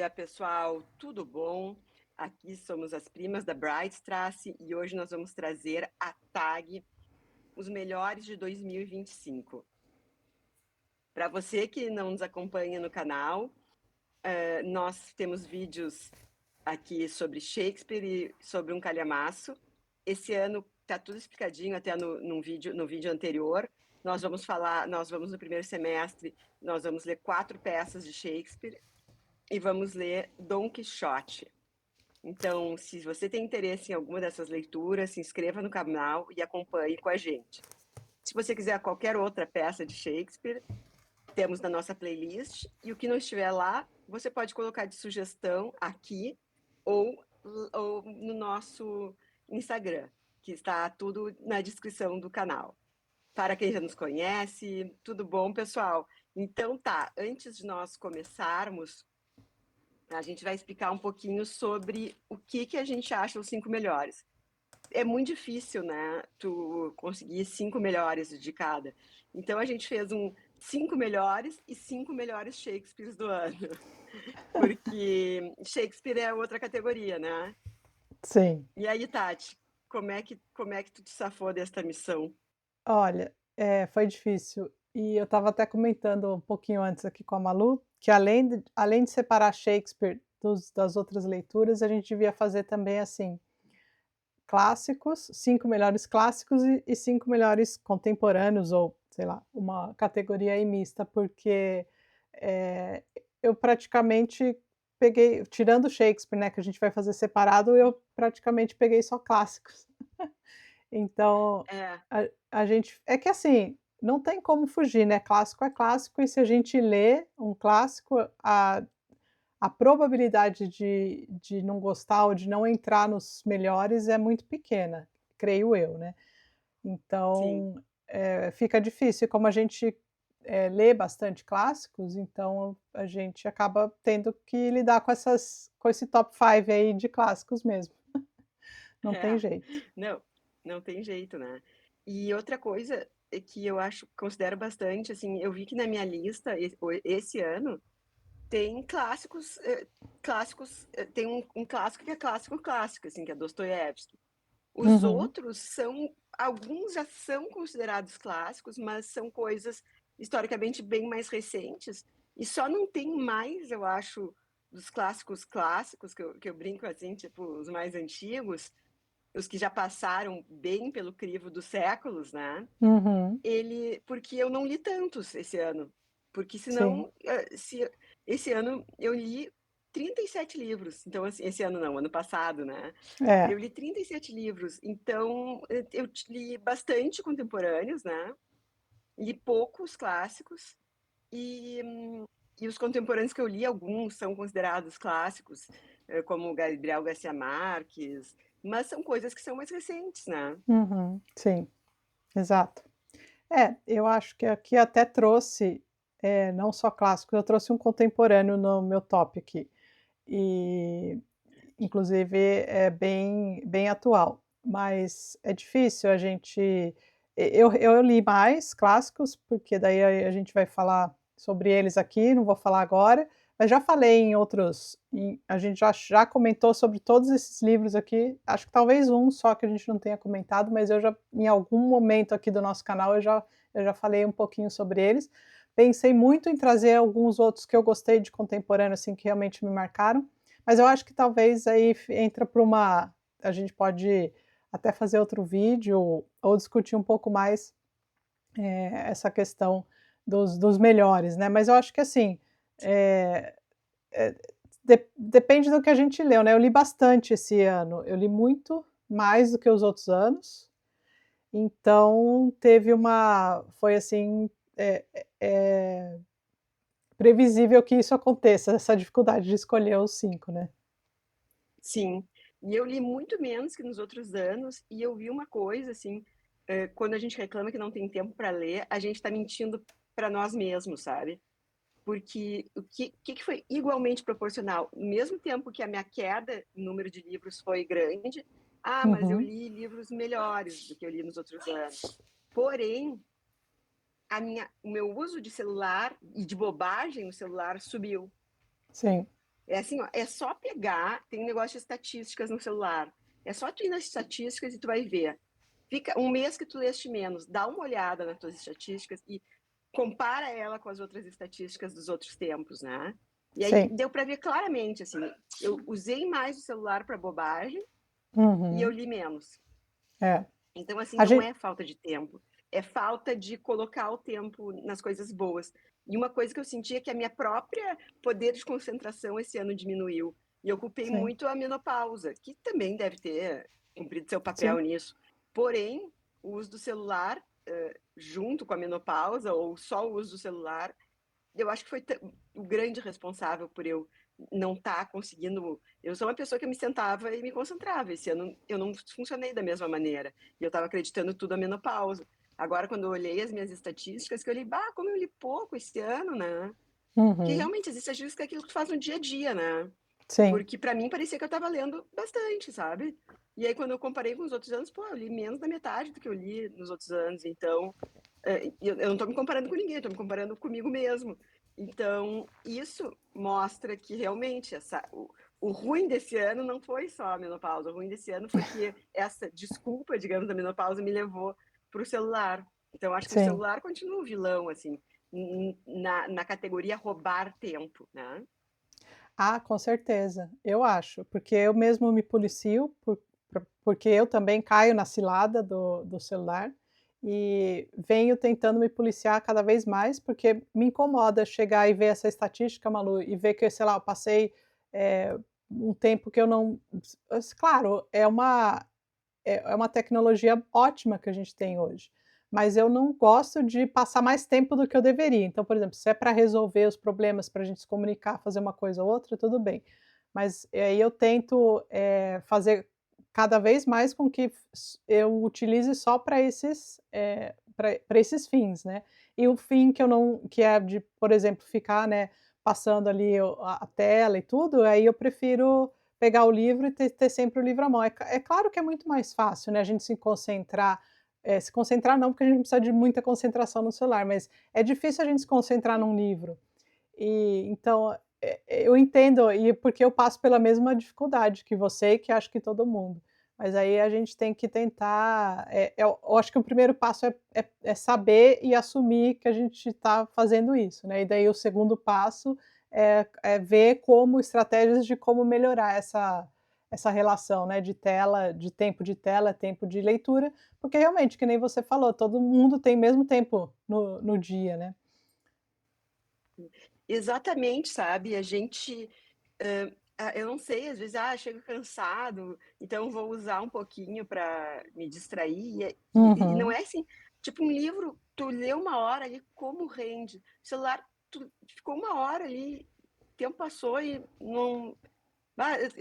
dia, pessoal. Tudo bom? Aqui somos as primas da Brightstrasse e hoje nós vamos trazer a tag Os Melhores de 2025. Para você que não nos acompanha no canal, nós temos vídeos aqui sobre Shakespeare e sobre um calhamaço. Esse ano tá tudo explicadinho até no vídeo anterior. Nós vamos no primeiro semestre, nós vamos ler 4 peças de Shakespeare e vamos ler Dom Quixote. Então, se você tem interesse em alguma dessas leituras, se inscreva no canal e acompanhe com a gente. Se você quiser qualquer outra peça de Shakespeare, temos na nossa playlist, e o que não estiver lá, você pode colocar de sugestão aqui ou, ou no nosso Instagram, que está tudo na descrição do canal. Para quem já nos conhece, tudo bom, pessoal? Então tá, antes de nós começarmos, a gente vai explicar um pouquinho sobre o que a gente acha os 5 melhores. É muito difícil, né, tu conseguir 5 melhores de cada. Então a gente fez um 5 melhores e 5 melhores Shakespeares do ano. Porque Shakespeare é outra categoria, né? Sim. E aí, Tati, como é que tu te safou desta missão? Olha, foi difícil. E eu estava até comentando um pouquinho antes aqui com a Malu, que além de separar Shakespeare das outras leituras, a gente devia fazer também, assim, clássicos, 5 melhores clássicos e 5 melhores contemporâneos ou, sei lá, uma categoria aí mista, porque, eh, eu praticamente peguei tirando Shakespeare, né, que a gente vai fazer separado, eu praticamente peguei só clássicos. Então, É, a gente é que assim, não tem como fugir, né, clássico é clássico e se a gente lê um clássico, a probabilidade de não gostar ou de não entrar nos melhores é muito pequena, creio eu, né. sim. Então, fica difícil, como a gente, lê bastante clássicos, então a gente acaba tendo que lidar com esse top 5 aí de clássicos mesmo, não tem É. jeito. Não, não tem jeito, né. E outra coisa é que eu acho considero bastante, assim, eu vi que na minha lista esse ano tem clássicos, tem um clássico que é clássico, clássico, assim, que é Dostoiévski. Os Uhum. outros são alguns já são considerados clássicos, mas são coisas historicamente bem mais recentes, e só não tem mais, eu acho, dos clássicos clássicos, que eu brinco assim, tipo, os mais antigos, os que já passaram bem pelo crivo dos séculos, né, Uhum. porque eu não li tantos esse ano, porque Sim. senão, se esse ano eu li 37 livros, então assim, esse ano não, ano passado, né, É. eu li 37 livros, então eu li bastante contemporâneos, né, li poucos clássicos, e e os contemporâneos que eu li, alguns são considerados clássicos, como Gabriel Garcia Marques, mas são coisas que são mais recentes, né. Uhum. Sim, exato. É, eu acho que aqui até trouxe, não só clássicos, eu trouxe um contemporâneo no meu top aqui, e inclusive é bem atual, mas é difícil a gente eu li mais clássicos, porque daí a gente vai falar sobre eles aqui, não vou falar agora, mas já falei em outros a gente já comentou sobre todos esses livros aqui, acho que talvez um só que a gente não tenha comentado, mas eu já em algum momento aqui do nosso canal eu já falei um pouquinho sobre eles. Pensei muito em trazer alguns outros que eu gostei de contemporâneo, assim, que realmente me marcaram, mas eu acho que talvez aí entra para uma a gente pode até fazer outro vídeo ou discutir um pouco mais, essa questão dos melhores, né, mas eu acho que assim, eh eh, depende do que a gente leu, né, eu li bastante esse ano, eu li muito mais do que os outros anos, então teve uma foi assim, eh eh, previsível que isso aconteça, essa dificuldade de escolher os 5, né. Sim, e eu li muito menos que nos outros anos, e eu vi uma coisa, assim, quando a gente reclama que não tem tempo para ler, a gente está mentindo para nós mesmos, sabe. Porque o que foi igualmente proporcional, no mesmo tempo que a minha queda em número de livros foi grande, mas eu Uhum, li livros melhores do que eu li nos outros anos. Porém, o meu uso de celular e de bobagem no celular subiu. sim. É assim, ó, é só pegar, tem um negócio de estatísticas no celular. É só tu ir nas estatísticas e tu vai ver. Fica um mês que tu leste menos, dá uma olhada nas tuas estatísticas e compara ela com as outras estatísticas dos outros tempos, né? E aí Sim. deu para ver claramente, assim, eu usei mais o celular para bobagem e eu Uhum. li menos. É. Então, assim, A não gente, é falta de tempo, é falta de colocar o tempo nas coisas boas. E uma coisa que eu senti é que a minha própria poder de concentração esse ano diminuiu. E eu culpei sim, muito a menopausa, que também deve ter cumprido seu papel sim. nisso. Porém, o uso do celular, junto com a menopausa, ou só o uso do celular, eu acho que foi o grande responsável por eu não estar conseguindo. Eu sou uma pessoa que me sentava e me concentrava. Esse ano eu não funcionei da mesma maneira. E eu estava acreditando tudo a menopausa. Agora, quando eu olhei as minhas estatísticas, que eu li, bah, como eu li pouco esse ano, né? Que Uhum. realmente as estatísticas é aquilo que tu faz no dia a dia, né? Sim. Porque para mim parecia que eu estava lendo bastante, sabe? E aí, quando eu comparei com os outros anos, pô, eu li menos da metade do que eu li nos outros anos. Então, eu não estou me comparando com ninguém, estou me comparando comigo mesmo. Então, isso mostra que realmente o ruim desse ano não foi só a menopausa, o ruim desse ano foi que essa desculpa, digamos, da menopausa me levou para o celular. Então, acho que o Sim. celular continua o vilão, assim, na categoria roubar tempo, né? Ah, com certeza, eu acho, porque eu mesmo me policio, porque eu também caio na cilada do celular, e venho tentando me policiar cada vez mais, porque me incomoda chegar e ver essa estatística, Malu, e ver que, sei lá, eu passei, um tempo que eu não claro, é uma tecnologia ótima que a gente tem hoje, mas eu não gosto de passar mais tempo do que eu deveria. Então, por exemplo, se é para resolver os problemas, para a gente se comunicar, fazer uma coisa ou outra, tudo bem. Mas aí eu tento, fazer cada vez mais com que eu utilize só para esses, pra esses fins, né. E o fim que eu não que é de, por exemplo, ficar, né, passando ali a tela e tudo, aí eu prefiro pegar o livro e ter sempre o livro à mão. É claro que é muito mais fácil, né, a gente se concentrar não, porque a gente precisa de muita concentração no celular, mas é difícil a gente se concentrar num livro. E então, eu entendo, e porque eu passo pela mesma dificuldade que você e que acho que todo mundo. Mas aí a gente tem que tentar, eu acho que o primeiro passo é saber e assumir que a gente está fazendo isso, né, e daí o segundo passo é ver como estratégias de como melhorar essa relação, né, de tela, tempo de leitura, porque realmente, que nem você falou, todo mundo tem mesmo tempo no dia, né. Exatamente, sabe? A gente, eu não sei, às vezes, chego cansado, então vou usar um pouquinho para me distrair. E não Uhum. é assim, tipo um livro, tu lê uma hora ali, como rende? O celular, tu ficou uma hora ali, o tempo passou e não.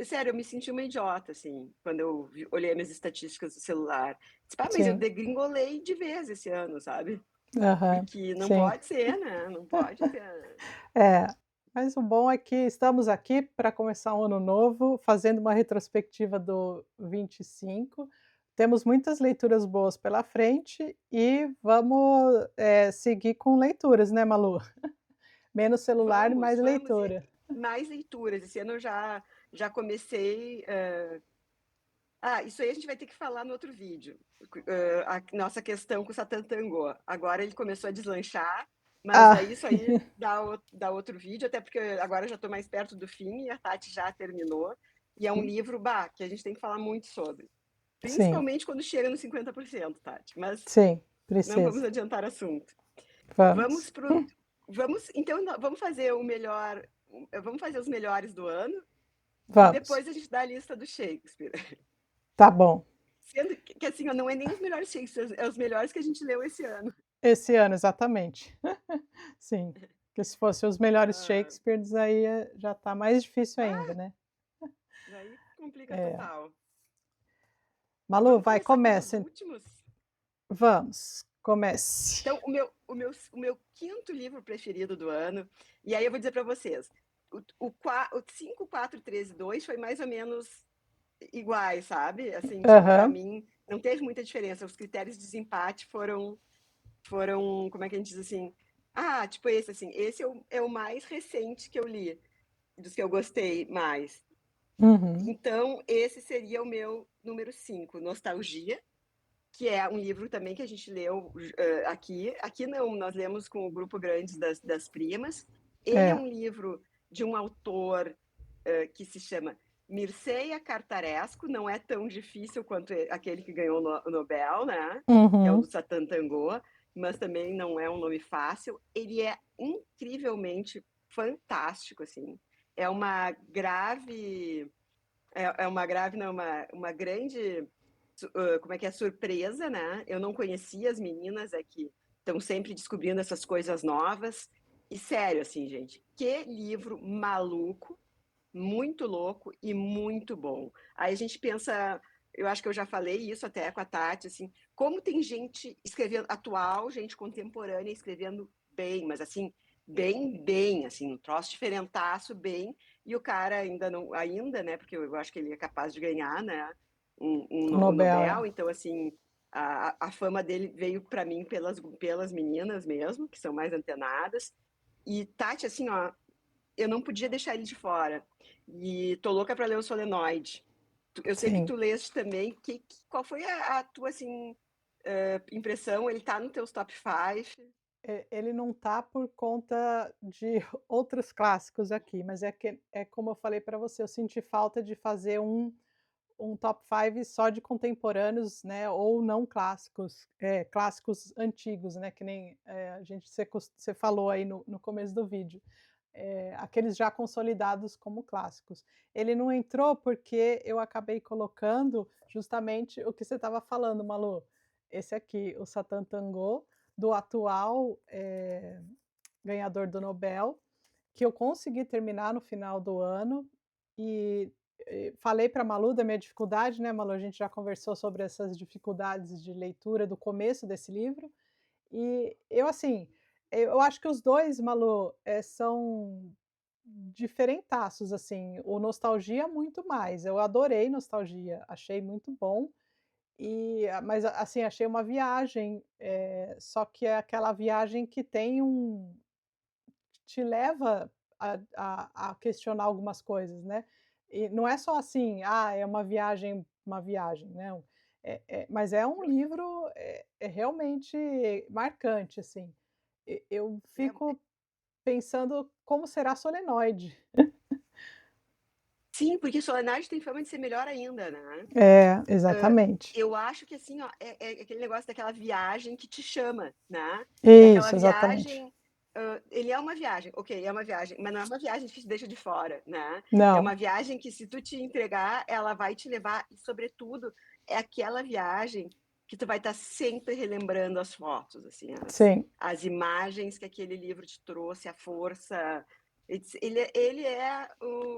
Sério, eu me senti uma idiota, assim, quando eu olhei minhas estatísticas do celular. Disse, mas eu Sim. degringolei de vez esse ano, sabe? Aham. Porque não Sim. pode ser, né? Não pode ser. É, mas o bom é que estamos aqui para começar um ano novo, fazendo uma retrospectiva do 25. Temos muitas leituras boas pela frente e vamos, seguir com leituras, né, Malu? Menos celular e Vamos, mais vamos. E leitura. mais leituras. Esse ano eu já comecei. Isso aí a gente vai ter que falar no outro vídeo. A nossa questão com o Satan Tango. Agora ele começou a deslanchar, mas Ah, daí isso aí dá outro vídeo, até porque agora eu já estou mais perto do fim e a Tati já terminou. E é um livro, que a gente tem que falar muito sobre. sim, Principalmente quando chega nos 50%, Tati. Mas sim, não vamos precisa. adiantar assunto. Vamos. Vamos pro. Então, vamos fazer o melhor. Vamos fazer os melhores do ano e Vamos. depois a gente dá a lista do Shakespeare. Tá bom. Sendo que assim, ó, não é nem os melhores Shakespeare, é os melhores que a gente leu esse ano. Esse ano, exatamente. Sim, porque se fosse os melhores Ah, Shakespeares, aí, já está mais difícil ainda, bah, né. daí complica É. total. Malu, Vamos vai, começar pelos comece. últimos? Vamos, comece. Então, o meu quinto livro preferido do ano, e aí eu vou dizer para vocês: o 5, 4, 13 e 2 foi mais ou menos iguais, sabe? Assim, tipo, para Aham, mim, não teve muita diferença. Os critérios de desempate foram, como é que a gente diz assim? Tipo esse, assim, esse é o mais recente que eu li. dos que eu gostei mais. Uhum. Então, esse seria o meu número 5, Nostalgia, que é um livro também que a gente leu aqui. Aqui não, nós lemos com o grupo Grandes das Primas. Ele é É. um livro de um autor que se chama Mircea Cartarescu, não é tão difícil quanto aquele que ganhou o Nobel, né? Que é o Uhum. do Satan Tango, mas também não é um nome fácil. Ele é incrivelmente fantástico, assim. É uma grave, é uma grave, não, uma grande, como é que é, surpresa, né? Eu não conhecia as meninas aqui, estão sempre descobrindo essas coisas novas. E sério, assim, gente, que livro maluco, muito louco e muito bom. Aí a gente pensa, eu acho que eu já falei isso até com a Tati, assim, como tem gente escrevendo atual, gente contemporânea escrevendo bem, mas assim, bem, bem, assim, um troço diferentaço, bem, e o cara ainda não, ainda, né, porque eu acho que ele é capaz de ganhar, né, O um Nobel, é. Nobel, então, assim, a fama dele veio para mim pelas meninas mesmo, que são mais antenadas, e Tati, assim, ó, eu não podia deixar ele de fora. E tô louca para ler o Solenoide. Eu sei que Sim. tu leste também. Qual foi a tua assim, impressão? Ele tá no teus top 5? Ele não tá por conta de outros clássicos aqui, mas é como eu falei para você, eu senti falta de fazer um top 5 só de contemporâneos, né, ou não clássicos, clássicos antigos, né, que nem, a gente você falou aí no começo do vídeo, aqueles já consolidados como clássicos. Ele não entrou porque eu acabei colocando justamente o que você estava falando, Malu, esse aqui, o Satan Tango, do atual, ganhador do Nobel, que eu consegui terminar no final do ano e, falei para a Malu da minha dificuldade, né, Malu, a gente já conversou sobre essas dificuldades de leitura do começo desse livro, e eu, assim, eu acho que os 2, Malu, são diferentaços, assim, o Nostalgia muito mais, eu adorei Nostalgia, achei muito bom, mas assim, achei uma viagem, só que é aquela viagem que tem te leva a questionar algumas coisas, né. E não é só assim: "Ah, é uma viagem", não. Mas é um livro, realmente marcante, assim. Eu É, fico pensando como será Solenoide. sim, porque Solenoide tem fama de ser melhor ainda, né? É, exatamente. Eu acho que assim, ó, é aquele negócio daquela viagem que te chama, né? É aquela Isso, exatamente. viagem. Ele é uma viagem, ok, é uma viagem, mas não é uma viagem que te deixa de fora, né? É Não, uma viagem que, se tu te entregar, ela vai te levar, e, sobretudo, é aquela viagem que tu vai estar sempre relembrando as fotos, assim, sim, as imagens que aquele livro te trouxe, a força. Ele é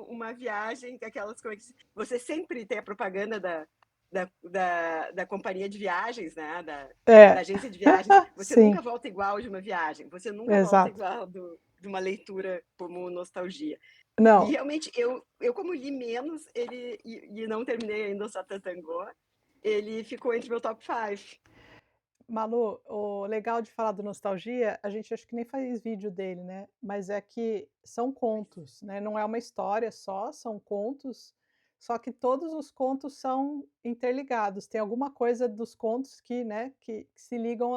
uma viagem, aquelas coisas. Você sempre tem a propaganda da companhia de viagens, né? Da é, agência de viagens. Você nunca sim, volta igual de uma viagem, você nunca volta exato. igual de uma leitura como Nostalgia. E Não, realmente, eu como li menos, e não terminei ainda o Satan Tango, ele ficou entre meu top 5. Malu, o legal de falar do Nostalgia, a gente acho que nem faz vídeo dele, né, mas é que são contos, né, não é uma história só, são contos, só que todos os contos são interligados, tem alguma coisa dos contos que, né, que se ligam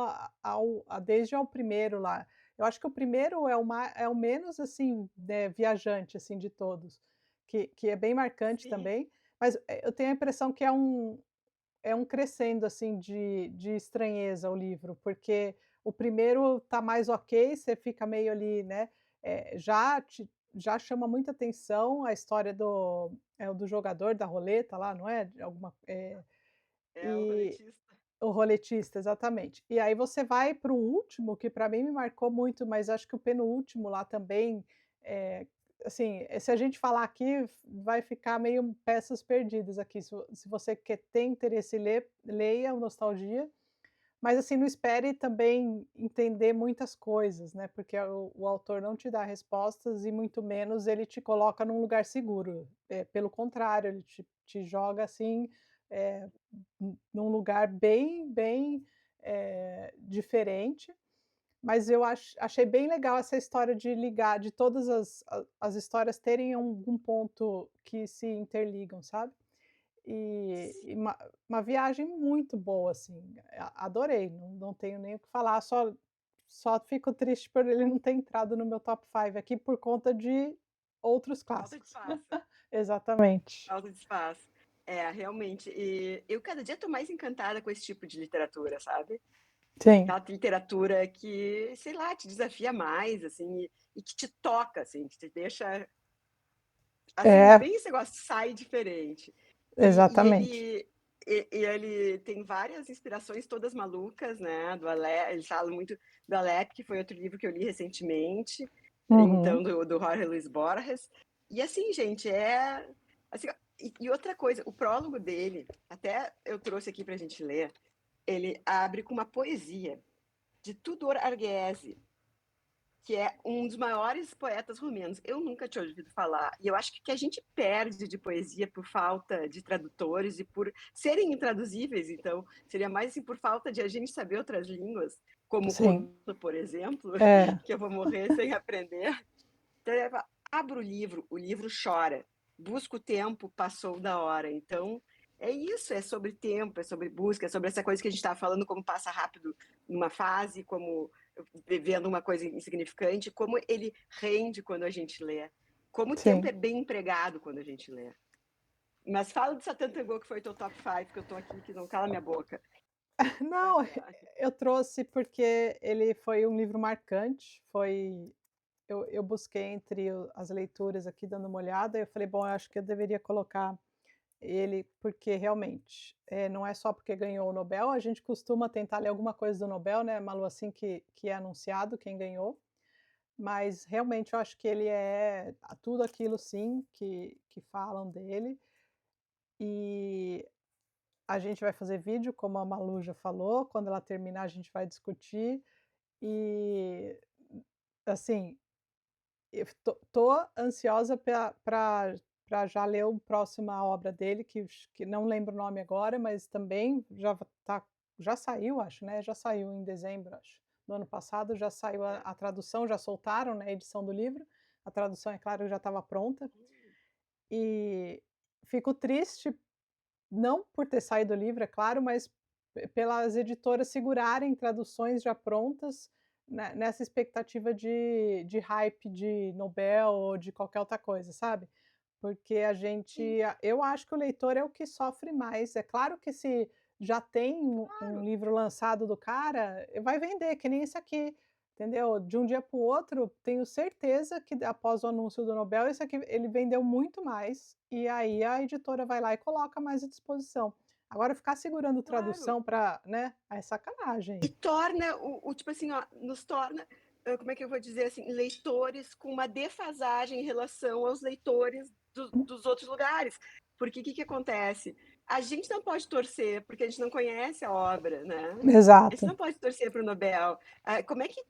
desde ao primeiro lá. Eu acho que o primeiro é o menos, assim, viajante, assim, de todos, que é bem marcante Sim, também, mas, eu tenho a impressão que é um crescendo, assim, de estranheza o livro, porque o primeiro tá mais ok, você fica meio ali, né, já chama muita atenção a história o do jogador da roleta lá, não é? De alguma é o e roletista. o roletista, exatamente. E aí você vai para o último, que para mim me marcou muito, mas acho que o penúltimo lá também, eh, assim, se a gente falar aqui, vai ficar meio peças perdidas aqui. Se você tem interesse em ler, leia o Nostalgia, mas assim, não espere também entender muitas coisas, né, porque o autor não te dá respostas e muito menos ele te coloca num lugar seguro. Pelo contrário, ele te joga assim, eh, num lugar bem, bem, diferente, mas eu achei bem legal essa história de ligar, de todas as histórias terem algum ponto que se interligam, sabe. E uma viagem muito boa, assim, adorei, não tenho nem o que falar, só fico triste por ele não ter entrado no meu top 5 aqui por conta de outros Falta de clássicos. espaço. Exatamente. Falta de espaço. É, realmente. E eu cada dia tô mais encantada com esse tipo de literatura, sabe? Sim. Aquela literatura que, sei lá, te desafia mais, assim, e que te toca, assim, que te deixa, assim, É, bem esse negócio, sai diferente. E exatamente. ele tem várias inspirações todas malucas, né? Do Alep, ele fala muito do Alep, que foi outro livro que eu li recentemente, Uhum. então do Jorge Luis Borges. E assim, gente, assim, e outra coisa, o prólogo dele, até eu trouxe aqui para a gente ler, ele abre com uma poesia de Tudor Arguese, que é um dos maiores poetas romenos. Eu nunca tinha ouvido falar. E eu acho que o que a gente perde de poesia por falta de tradutores e por serem intraduzíveis, então, seria mais assim por falta de a gente saber outras línguas, como Sim. romeno, por exemplo, É. que eu vou morrer sem aprender. Então, ele fala, abra o livro chora. Busca o tempo, passou da hora. Então, é isso, é sobre tempo, é sobre busca, é sobre essa coisa que a gente está falando, como passa rápido numa fase, como vivendo uma coisa insignificante, como ele rende quando a gente lê, como o tempo Sim. é bem empregado quando a gente lê. Mas fala do Satan Tango, que foi teu top 5, que eu tô aqui, que não cala minha boca. Não, eu trouxe porque ele foi um livro marcante, eu busquei entre as leituras aqui dando uma olhada, e eu falei: "Bom, eu acho que eu deveria colocar ele", porque realmente, não é só porque ganhou o Nobel, a gente costuma tentar ler alguma coisa do Nobel, né, Malu, assim que é anunciado quem ganhou, mas realmente eu acho que ele é tudo aquilo sim que falam dele, e a gente vai fazer vídeo, como a Malu já falou, quando ela terminar a gente vai discutir, e, assim, eu tô ansiosa pra já ler a próxima obra dele, que não lembro o nome agora, mas também já saiu, acho, né, já saiu em dezembro, acho, do ano passado, já saiu a tradução, já soltaram, né, a edição do livro, a tradução, é claro, já estava pronta, e fico triste, não por ter saído o livro, é claro, mas pelas editoras segurarem traduções já prontas, nessa expectativa de hype de Nobel ou de qualquer outra coisa, sabe. Porque Sim, eu acho que o leitor é o que sofre mais. É claro que se já tem um claro. livro lançado do cara, vai vender, que nem esse aqui, entendeu. De um dia para o outro, tenho certeza que após o anúncio do Nobel, esse aqui ele vendeu muito mais, e aí a editora vai lá e coloca mais à disposição. Agora ficar segurando Claro. tradução para, né, é sacanagem. E torna tipo assim, ó, nos torna, como é que eu vou dizer assim, leitores com uma defasagem em relação aos leitores dos outros lugares. Porque o que, que acontece? A gente não pode torcer, porque a gente não conhece a obra, né? A gente Exato. não pode torcer para o Nobel. Como é que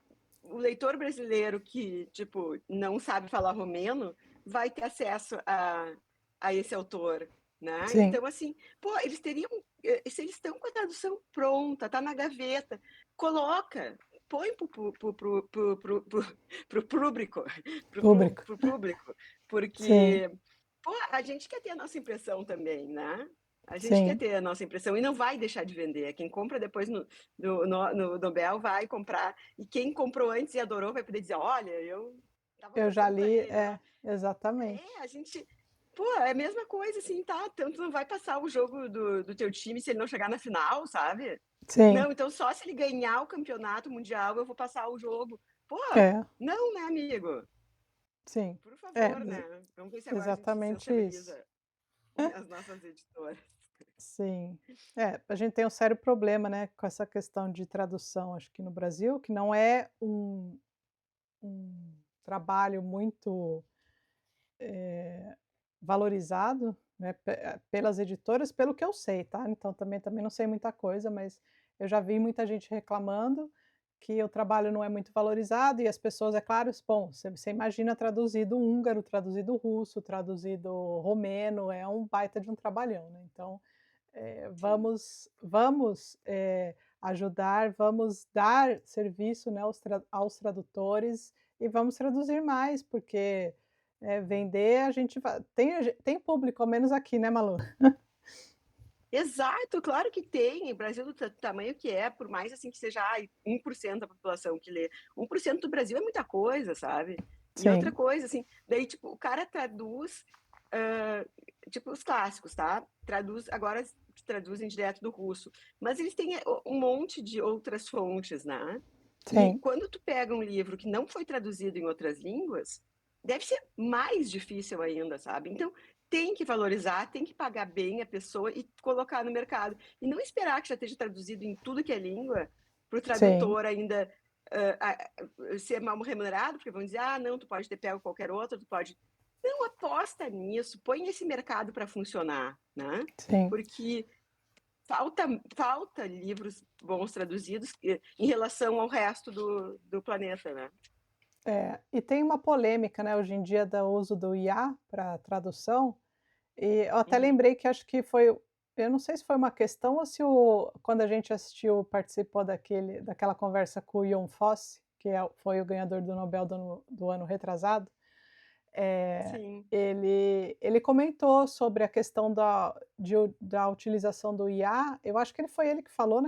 o leitor brasileiro que, tipo, não sabe falar romeno vai ter acesso a esse autor, né? Sim, Então, assim, pô, eles teriam, se eles estão com a tradução pronta, tá na gaveta, coloca, põe pro público, público. pro público, Sim, porque, pô, a gente quer ter a nossa impressão também, né? A gente quer sim. ter a nossa impressão e não vai deixar de vender. Quem compra depois no Nobel vai comprar. E quem comprou antes e adorou vai poder dizer: olha, eu estava Eu já torcendo para li, ele, né? exatamente. A gente. Pô, é a mesma coisa, assim, tá? Tanto não vai passar o jogo do teu time se ele não chegar na final, sabe? Sim, Não, então só se ele ganhar o campeonato mundial eu vou passar o jogo. Pô, é, não, né, amigo? sim. Por É, favor, né? Vamos ver se agora a gente exatamente isso. sensibiliza as nossas editoras. Sim. É, a gente tem um sério problema, né, com essa questão de tradução, acho que no Brasil, que não é um trabalho muito, valorizado, né, pelas editoras, pelo que eu sei, tá. Então também não sei muita coisa, mas eu já vi muita gente reclamando que o trabalho não é muito valorizado e as pessoas, é claro, bom, você imagina traduzido húngaro, traduzido russo, traduzido romeno, é um baita de um trabalhão, né. Então, Sim. vamos, ajudar, vamos dar serviço, né, aos tradutores e vamos traduzir mais, porque, vender a gente tem público, ao menos aqui, né, Malu? Exato, claro que tem. O Brasil do tamanho que é, por mais assim que seja, 1% da população que lê. 1% do Brasil é muita coisa, sabe? E outra Sim, coisa, assim, daí, tipo, o cara traduz, hã, tipo, os clássicos, tá? Agora traduzem direto do russo, mas eles têm um monte de outras fontes, né? E sim, quando tu pega um livro que não foi traduzido em outras línguas, deve ser mais difícil ainda, sabe? Então, tem que valorizar, tem que pagar bem a pessoa e colocar no mercado. E não esperar que já esteja traduzido em tudo que é língua, para o sim, tradutor ainda ser mal remunerado, porque vão dizer, ah, não, tu pode ter pego qualquer outro, tu pode. Não, aposta nisso, põe esse mercado para funcionar, né? sim. Porque falta livros bons traduzidos em relação ao resto do planeta, né? É, e tem uma polêmica, né, hoje em dia do uso do IA para tradução, e eu até Uhum. lembrei que acho que foi eu não sei se foi uma questão ou se quando a gente assistiu, participou daquela conversa com o Ian Fosse, que foi o ganhador do Nobel do ano retrasado, eh, Sim. ele comentou sobre a questão da utilização do IA, eu acho que foi ele que falou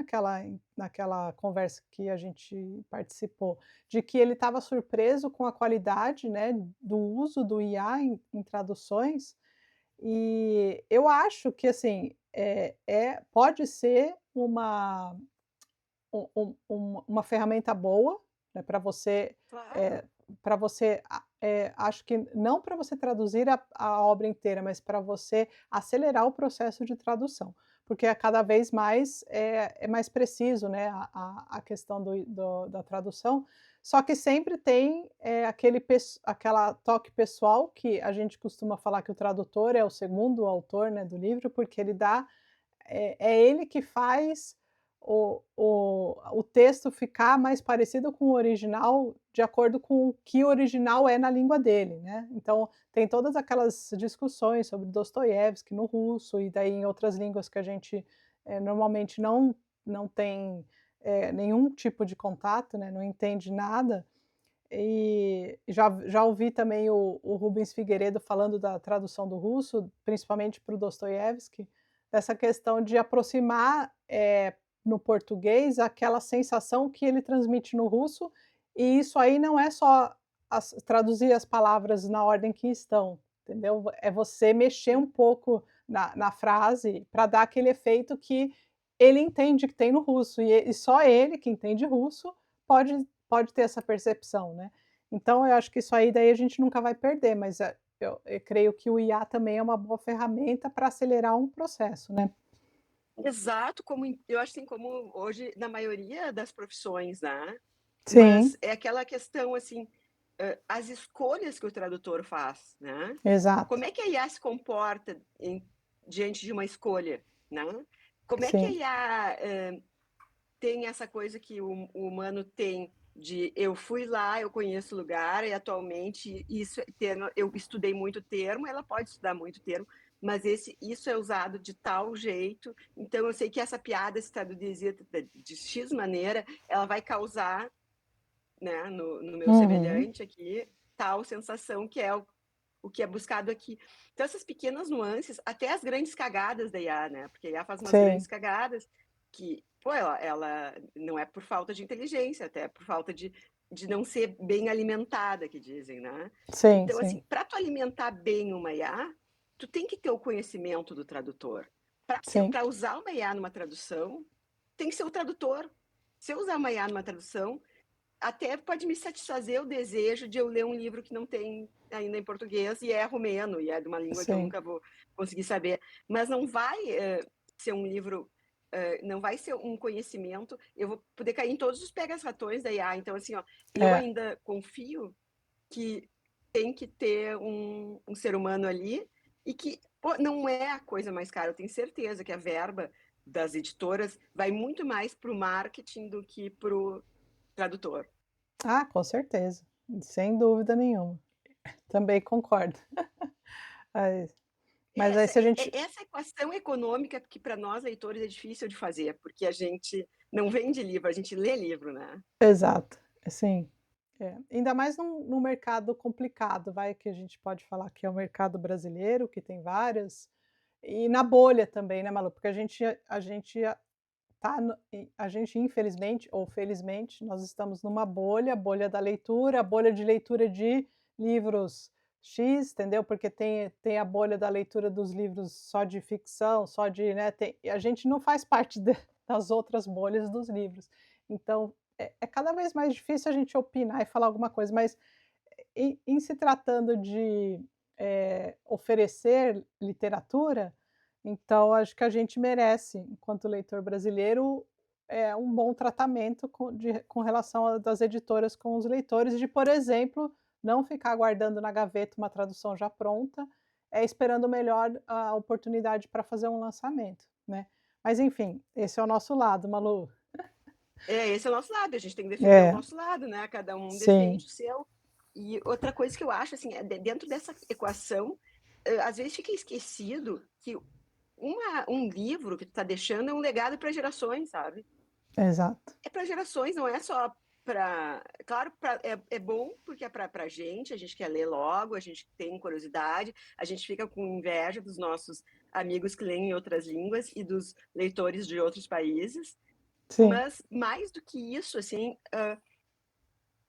naquela conversa que a gente participou, de que ele estava surpreso com a qualidade, né, do uso do IA em traduções, e eu acho que, assim, pode ser uma ferramenta boa, né, para você, Claro. acho que não para você traduzir a obra inteira, mas para você acelerar o processo de tradução, porque a cada vez mais é mais preciso, né, a questão da tradução, só que sempre tem, aquela toque pessoal que a gente costuma falar que o tradutor é o segundo autor, né, do livro, porque ele dá é ele que faz o texto ficar mais parecido com o original, de acordo com o que o original é na língua dele, né. Então, tem todas aquelas discussões sobre Dostoiévski no russo e daí em outras línguas que a gente, normalmente não tem, nenhum tipo de contato, né, não entende nada. E já ouvi também o Rubens Figueiredo falando da tradução do russo, principalmente para o Dostoiévski, dessa questão de aproximar, no português aquela sensação que ele transmite no russo, e isso aí não é só traduzir as palavras na ordem que estão, entendeu? É você mexer um pouco na frase para dar aquele efeito que ele entende que tem no russo, e só ele que entende russo pode ter essa percepção, né. Então eu acho que isso aí daí a gente nunca vai perder, mas, eu creio que o IA também é uma boa ferramenta para acelerar um processo, né. Exato, eu acho assim, como hoje na maioria das profissões, né, mas Sim, é aquela questão, assim, as escolhas que o tradutor faz, né. exato. Como é que a IA se comporta diante de uma escolha, né. Como é que a Sim, IA, tem essa coisa que o humano tem de eu fui lá, eu conheço o lugar e atualmente isso termo eu estudei muito termo, ela pode estudar muito termo, mas isso é usado de tal jeito, então eu sei que essa piada se traduzir de "X" maneira, ela vai causar, né, no meu uhum, semelhante aqui, tal sensação que é o que é buscado aqui. Então essas pequenas nuances, até as grandes cagadas da IA, né, porque a IA faz umas grandes sim, cagadas que, pô, ela não é por falta de inteligência, até é por falta de não ser bem alimentada, que dizem, né. sim, Então, sim, assim, para tu alimentar bem uma IA, tu tem que ter o conhecimento do tradutor. sim, Para usar uma IA numa tradução, tem que ser o tradutor. Se eu usar uma IA numa tradução, até pode me satisfazer o desejo de eu ler um livro que não tem ainda em português e é romeno, e é de uma língua que eu sim, nunca vou conseguir saber, mas não vai, ser um livro, não vai ser um conhecimento, eu vou poder cair em todos os pegas-ratões da IA, então assim, ó, eu é. ainda confio que tem que ter um ser humano ali e que, pô, não é a coisa mais cara, eu tenho certeza que a verba das editoras vai muito mais para o marketing do que para o tradutor. Ah, com certeza, sem dúvida nenhuma, também concordo. Mas aí se a gente Essa equação econômica que para nós leitores é difícil de fazer, porque a gente não vende livro, a gente lê livro, né. Exato, sim. Ainda mais num mercado complicado, que a gente pode falar que é o mercado brasileiro, que tem vários, e na bolha também, né, Malu, porque a gente infelizmente ou felizmente, nós estamos numa bolha, bolha da leitura, bolha de leitura de livros X, entendeu, porque tem a bolha da leitura dos livros só de ficção, só de, né, e a gente não faz parte das outras bolhas dos livros. Então, é cada vez mais difícil a gente opinar e falar alguma coisa, mas em se tratando de, oferecer literatura, então acho que a gente merece, enquanto leitor brasileiro, um bom tratamento com relação das editoras com os leitores, de, por exemplo, não ficar guardando na gaveta uma tradução já pronta, esperando melhor a oportunidade para fazer um lançamento, né. Mas enfim, esse é o nosso lado, Malu. Esse é o nosso lado, a gente tem que defender o É, nosso lado, né, cada um sim, defende o seu. E outra coisa que eu acho, assim, é dentro dessa equação, às vezes fica esquecido que um livro que tu tá deixando é um legado para gerações, sabe. exato. É para gerações, não é só para, claro, é bom porque é para a gente quer ler logo, a gente tem curiosidade, a gente fica com inveja dos nossos amigos que leem em outras línguas e dos leitores de outros países, Sim, mas mais do que isso, assim,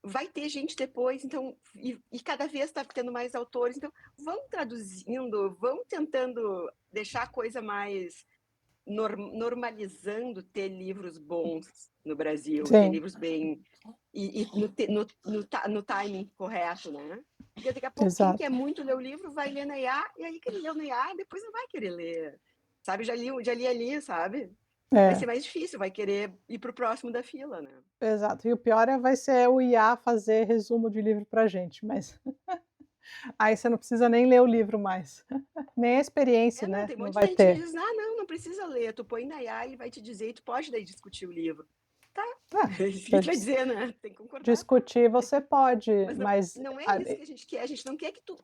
vai ter gente depois, então, e cada vez está tendo mais autores, então vão traduzindo, vão tentando deixar a coisa mais normalizando ter livros bons no Brasil, ter sim, livros bem e no timing correto, né? Porque daqui a pouco quem quer exato. muito ler o livro vai ler na IA, e aí quem leu na IA depois não vai querer ler. Sabe, já li ali, sabe? Vai É. ser mais difícil, vai querer ir para o próximo da fila, né? Exato. E o pior vai ser o IA fazer resumo de livro pra gente, mas aí você não precisa nem ler o livro mais, nem a experiência, Não, né, tem um não monte de vai gente que ter. diz, ah, não, não precisa ler, tu põe na IA, ele vai te dizer e tu pode daí discutir o livro. Tá, Ah, isso que pra tu vai dizer, né? Tem que concordar. discutir você pode, Mas não, mas não é isso ali que a gente não quer que tu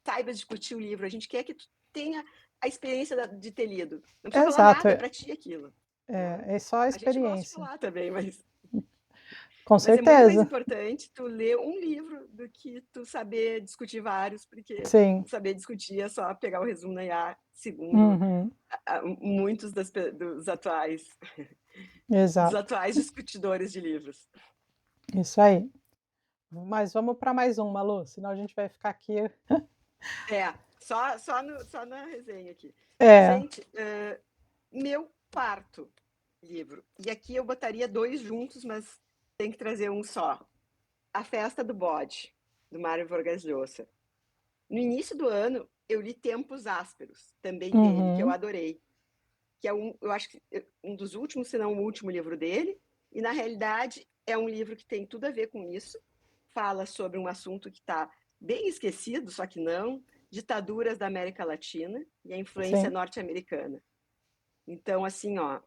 saiba discutir o livro, a gente quer que tu tenha a experiência de ter lido. Não precisa falar exato, nada, é para ti aquilo, né? é só a A gente gosta de experiência. falar também, Com mas é muito mais certeza. importante tu ler um livro do que tu saber discutir vários, porque Sim. saber discutir é só pegar o resumo na IA, segundo Uhum. muitos dos Exato. atuais discutidores de livros. Isso aí. Mas vamos para mais um, Malu, senão a gente vai ficar aqui. Só na resenha aqui. É. Gente, meu quarto livro, e aqui eu botaria dois juntos, mas tem que trazer um só. A Festa do Bode, do Mário Vargas Llosa. No início do ano, eu li Tempos Ásperos, também dele, que eu Uhum. adorei. Que é eu acho que um dos últimos, se não o último livro dele. E, na realidade, é um livro que tem tudo a ver com isso. Fala sobre um assunto que está bem esquecido, só que não, ditaduras da América Latina e a influência Sim. norte-americana. Então, assim, ó,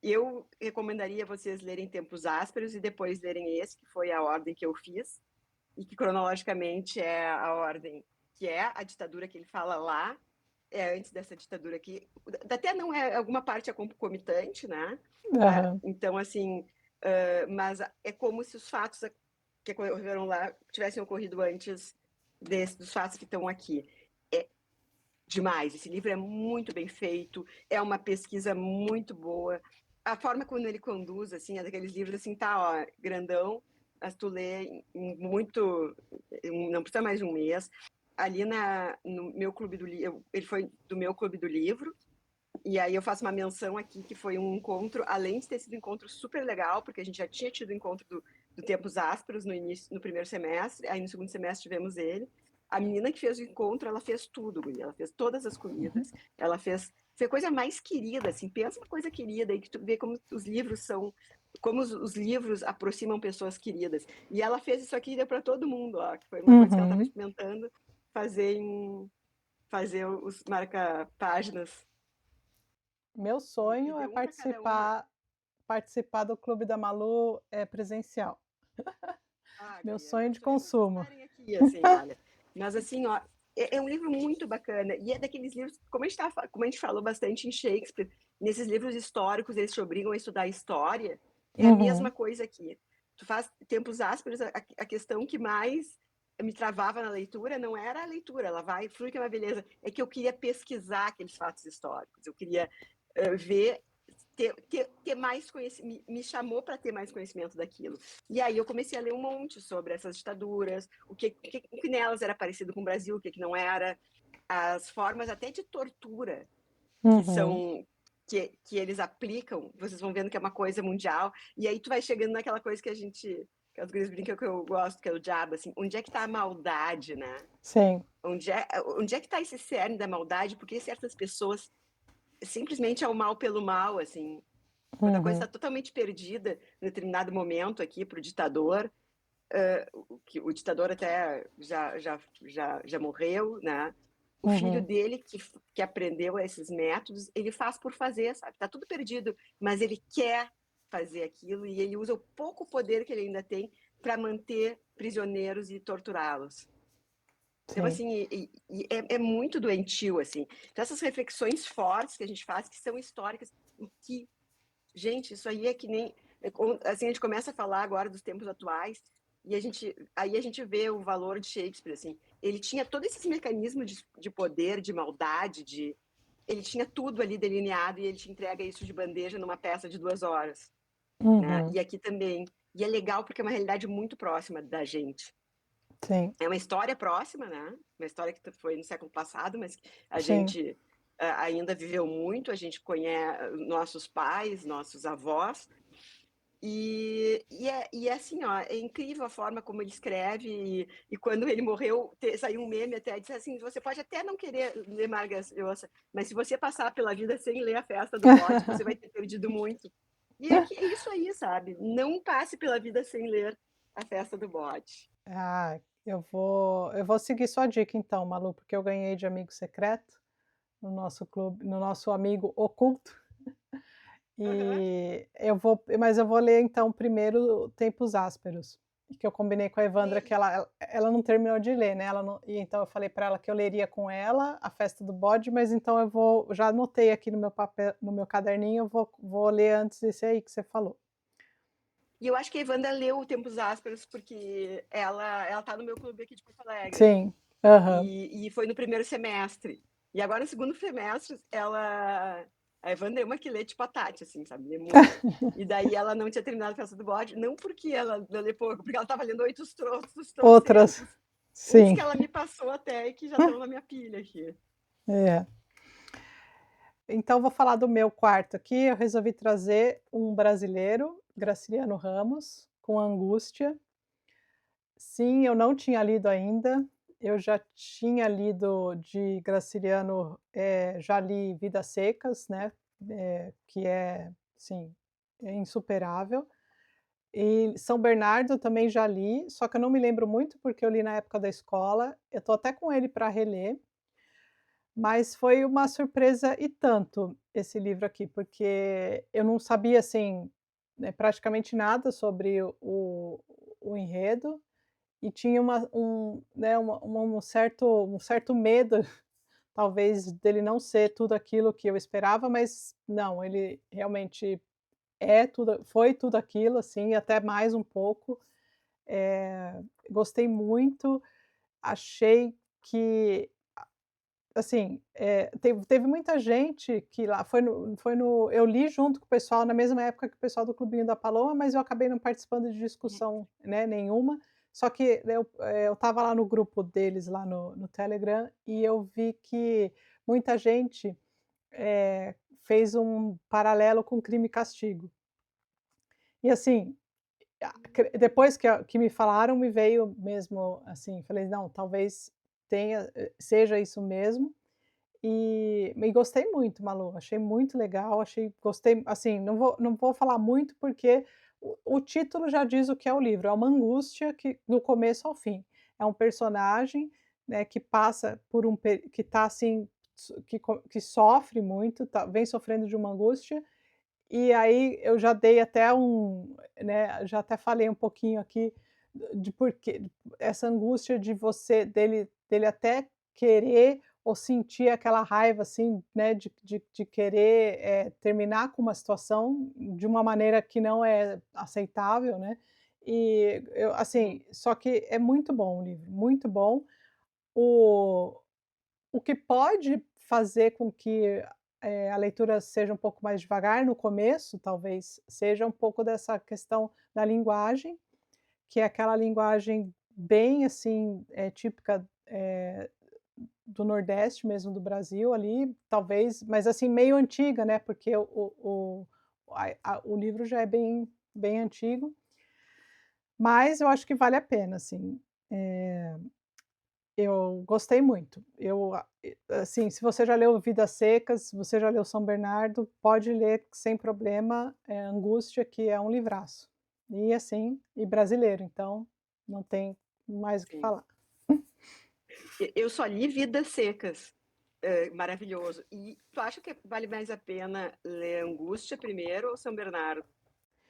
eu recomendaria vocês lerem Tempos Ásperos e depois lerem esse, que foi a ordem que eu fiz, e que cronologicamente é a ordem que é a ditadura que ele fala lá, é antes dessa ditadura aqui. Até não é, alguma parte é concomitante, né? Aham. Então, assim, mas é como se os fatos que ocorreram lá tivessem ocorrido antes dos fatos que estão aqui. É demais. Esse livro é muito bem feito, é uma pesquisa muito boa. A forma como ele conduz, assim, é daqueles livros assim, tá, ó, grandão, mas tu lê em muito, não precisa mais de um mês. Ali no meu clube do livro, ele foi do meu clube do livro, e aí eu faço uma menção aqui que foi um encontro, além de ter sido um encontro super legal, porque a gente já tinha tido o encontro do Tempos Ásperos no início, no primeiro semestre, aí no segundo semestre tivemos ele. A menina que fez o encontro, ela fez tudo, ela fez todas as comidas, ela fez a coisa mais querida, assim, pensa uma coisa querida, aí que tu vê como os livros são, como os livros aproximam pessoas queridas. E ela fez isso aqui e deu para todo mundo, ó, que foi uma coisa que ela estava Uhum. experimentando fazer fazer os marca-páginas. Meu E sonho é deu um para cada uma. participar do Clube da Malu, presencial. Ah, Meu guria, sonho meu de sonho é vocês consumo. estarem aqui, assim, olha. Mas, assim, ó, é um livro muito bacana. E é daqueles livros, como a gente falou bastante em Shakespeare, nesses livros históricos, eles te obrigam a estudar história. É a mesma Uhum. coisa aqui. Tu faz Tempos Ásperos, a questão que mais me travava na leitura não era a leitura, ela vai, flui que é uma beleza, é que eu queria pesquisar aqueles fatos históricos, eu queria ver, ter mais conhecimento, me chamou para ter mais conhecimento daquilo. E aí eu comecei a ler um monte sobre essas ditaduras, o que nelas era parecido com o Brasil, o que não era, as formas até de tortura que Uhum. são que eles aplicam, vocês vão vendo que é uma coisa mundial, e aí tu vai chegando naquela coisa que as gurias brincam que eu gosto, que é o diabo, assim, onde é que tá a maldade, né? Sim. Onde é que tá esse cerne da maldade? Porque certas pessoas simplesmente é o mal pelo mal, assim, quando a coisa está Uhum. totalmente perdida em determinado momento aqui para o ditador, que o ditador até já morreu, né? O filho Uhum. dele, que aprendeu esses métodos, ele faz por fazer, sabe? Tá tudo perdido, mas ele quer fazer aquilo e ele usa o pouco poder que ele ainda tem para manter prisioneiros e torturá-los. Então, Sim. assim, é muito doentio, assim. Então, essas reflexões fortes que a gente faz, que são históricas, e que, gente, isso aí é que nem... Assim, a gente começa a falar agora dos tempos atuais, e aí a gente vê o valor de Shakespeare, assim. Ele tinha todos esses mecanismos de poder, de maldade, ele tinha tudo ali delineado e ele te entrega isso de bandeja numa peça de 2 horas, né? Uhum. E aqui também. E é legal porque é uma realidade muito próxima da gente. Sim. É uma história próxima, né? Uma história que foi no século passado, mas a Sim. gente ainda viveu muito, a gente conhece nossos pais, nossos avós, e é assim, ó, é incrível a forma como ele escreve, e quando ele morreu, saiu um meme até, disse assim, você pode até não querer ler Vargas Llosa, mas se você passar pela vida sem ler A Festa do Bode, você vai ter perdido muito. E é isso aí, sabe? Não passe pela vida sem ler A Festa do Bode. Ah, eu vou seguir sua dica então, Malu, porque eu ganhei de amigo secreto no nosso clube, no nosso amigo oculto, Aham. mas eu vou ler então primeiro Tempos Ásperos, que eu combinei com a Evandra que Sim. ela não terminou de ler, né, ela não, e então eu falei para ela que eu leria com ela A Festa do Bode, mas então eu já anotei aqui no meu papel, no meu caderninho, eu vou ler antes desse aí que você falou. E eu acho que a Evandra leu o Tempos Ásperos porque ela tá no meu clube aqui de Porto Alegre. Sim, aham. E foi no primeiro semestre. E agora, no segundo semestre, a Evandra é uma que lê tipo a Tati, assim, sabe? Lê muito. E daí ela não tinha terminado a Festa do Bode, não porque ela não lê pouco, porque ela estava lendo Outras, trocentos. Uns que sim, ela me passou até e que já estão na minha pilha aqui. é. Então vou falar do meu quarto aqui, eu resolvi trazer um brasileiro, Graciliano Ramos, com Angústia. Sim, eu não tinha lido ainda, eu já tinha lido de Graciliano, já li Vidas Secas, né, que é, sim, é insuperável. E São Bernardo também já li, só que eu não me lembro muito, porque eu li na época da escola, eu tô até com ele para reler, mas foi uma surpresa e tanto esse livro aqui, porque eu não sabia, assim, né, praticamente nada sobre o enredo, e tinha né, um certo medo, talvez, dele não ser tudo aquilo que eu esperava, mas não, ele realmente foi tudo aquilo, assim, e até mais um pouco. Gostei muito, achei que, assim, teve muita gente que lá foi no eu li junto com o pessoal na mesma época que o pessoal do Clubinho da Paloma, mas eu acabei não participando de discussão, né, nenhuma, só que eu estava lá no grupo deles lá no Telegram e eu vi que muita gente, fez um paralelo com Crime e Castigo. E assim, depois que me falaram, me veio mesmo, assim, falei: "Não, talvez seja isso mesmo". E gostei muito, Malu, achei muito legal, gostei, assim, não vou falar muito, porque o título já diz o que é o livro, é uma angústia que do começo ao fim. É um personagem, né, que passa por que está assim, que sofre muito, vem sofrendo de uma angústia, e aí eu já dei até né, já até falei um pouquinho aqui de porque essa angústia de dele até querer ou sentir aquela raiva, assim, né, de querer, terminar com uma situação de uma maneira que não é aceitável, né. E eu Uhum. assim, só que é muito bom o livro, muito bom. O o que pode fazer com que, a leitura seja um pouco mais devagar no começo, talvez, seja um pouco dessa questão da linguagem, que é aquela linguagem bem, assim, típica, do Nordeste mesmo do Brasil ali, talvez, mas assim, meio antiga, né, porque o livro já é bem antigo, mas eu acho que vale a pena, assim. Eh, eu gostei muito. Assim, se você já leu Vidas Secas, se você já leu São Bernardo, pode ler sem problema, Angústia, que é um livraço. E assim, e brasileiro, então não tem mais o que Sim. falar. Eu só li Vidas Secas, maravilhoso. E tu acha que vale mais a pena ler Angústia primeiro ou São Bernardo?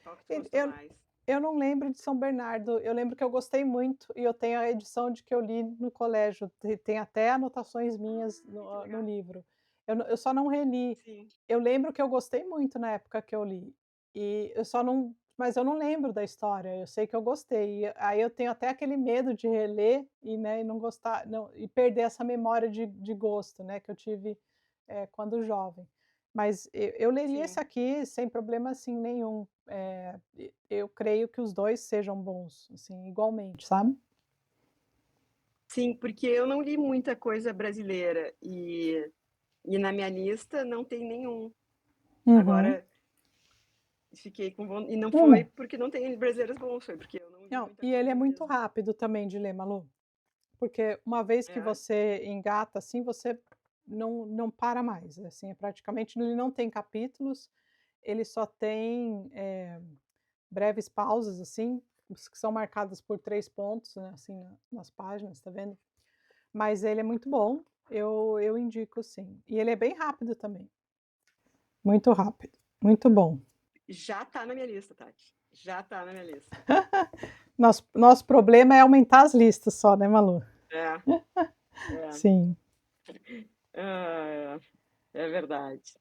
Qual que tu E gostou mais? eu não lembro de São Bernardo, eu lembro que eu gostei muito e eu tenho a edição de que eu li no colégio, tem até anotações minhas Ai, que no legal. livro. Eu só não reli. Sim, Eu lembro que eu gostei muito na época que eu li, e eu só não mas eu não lembro da história, eu sei que eu gostei, e aí eu tenho até aquele medo de reler e, né, e não gostar não e perder essa memória de gosto, né, que eu tive, quando jovem. Mas eu leria esse sim. aqui sem problema, assim, nenhum. Eu creio que os 2 sejam bons, assim, igualmente, sabe? Sim, porque eu não li muita coisa brasileira e na minha lista não tem nenhum. Uhum. Agora fiquei com von e não foi Hum. porque não tem brasileiros bons, foi porque eu não li Não, muita e ele é coisa muito mesmo. rápido também de ler, Malu, porque uma vez que É? você engata, assim, você não para mais, assim, é praticamente ele não tem capítulos, ele só tem, breves pausas, assim, que são marcadas por 3 pontos, né, assim, nas páginas, tá vendo? Mas ele é muito bom, eu indico sim. E ele é bem rápido também, muito rápido, muito bom. Já tá na minha lista, Tati, já tá na minha lista. Nosso problema é aumentar as listas só, né, Malu? É, é. Sim. Ah, é verdade.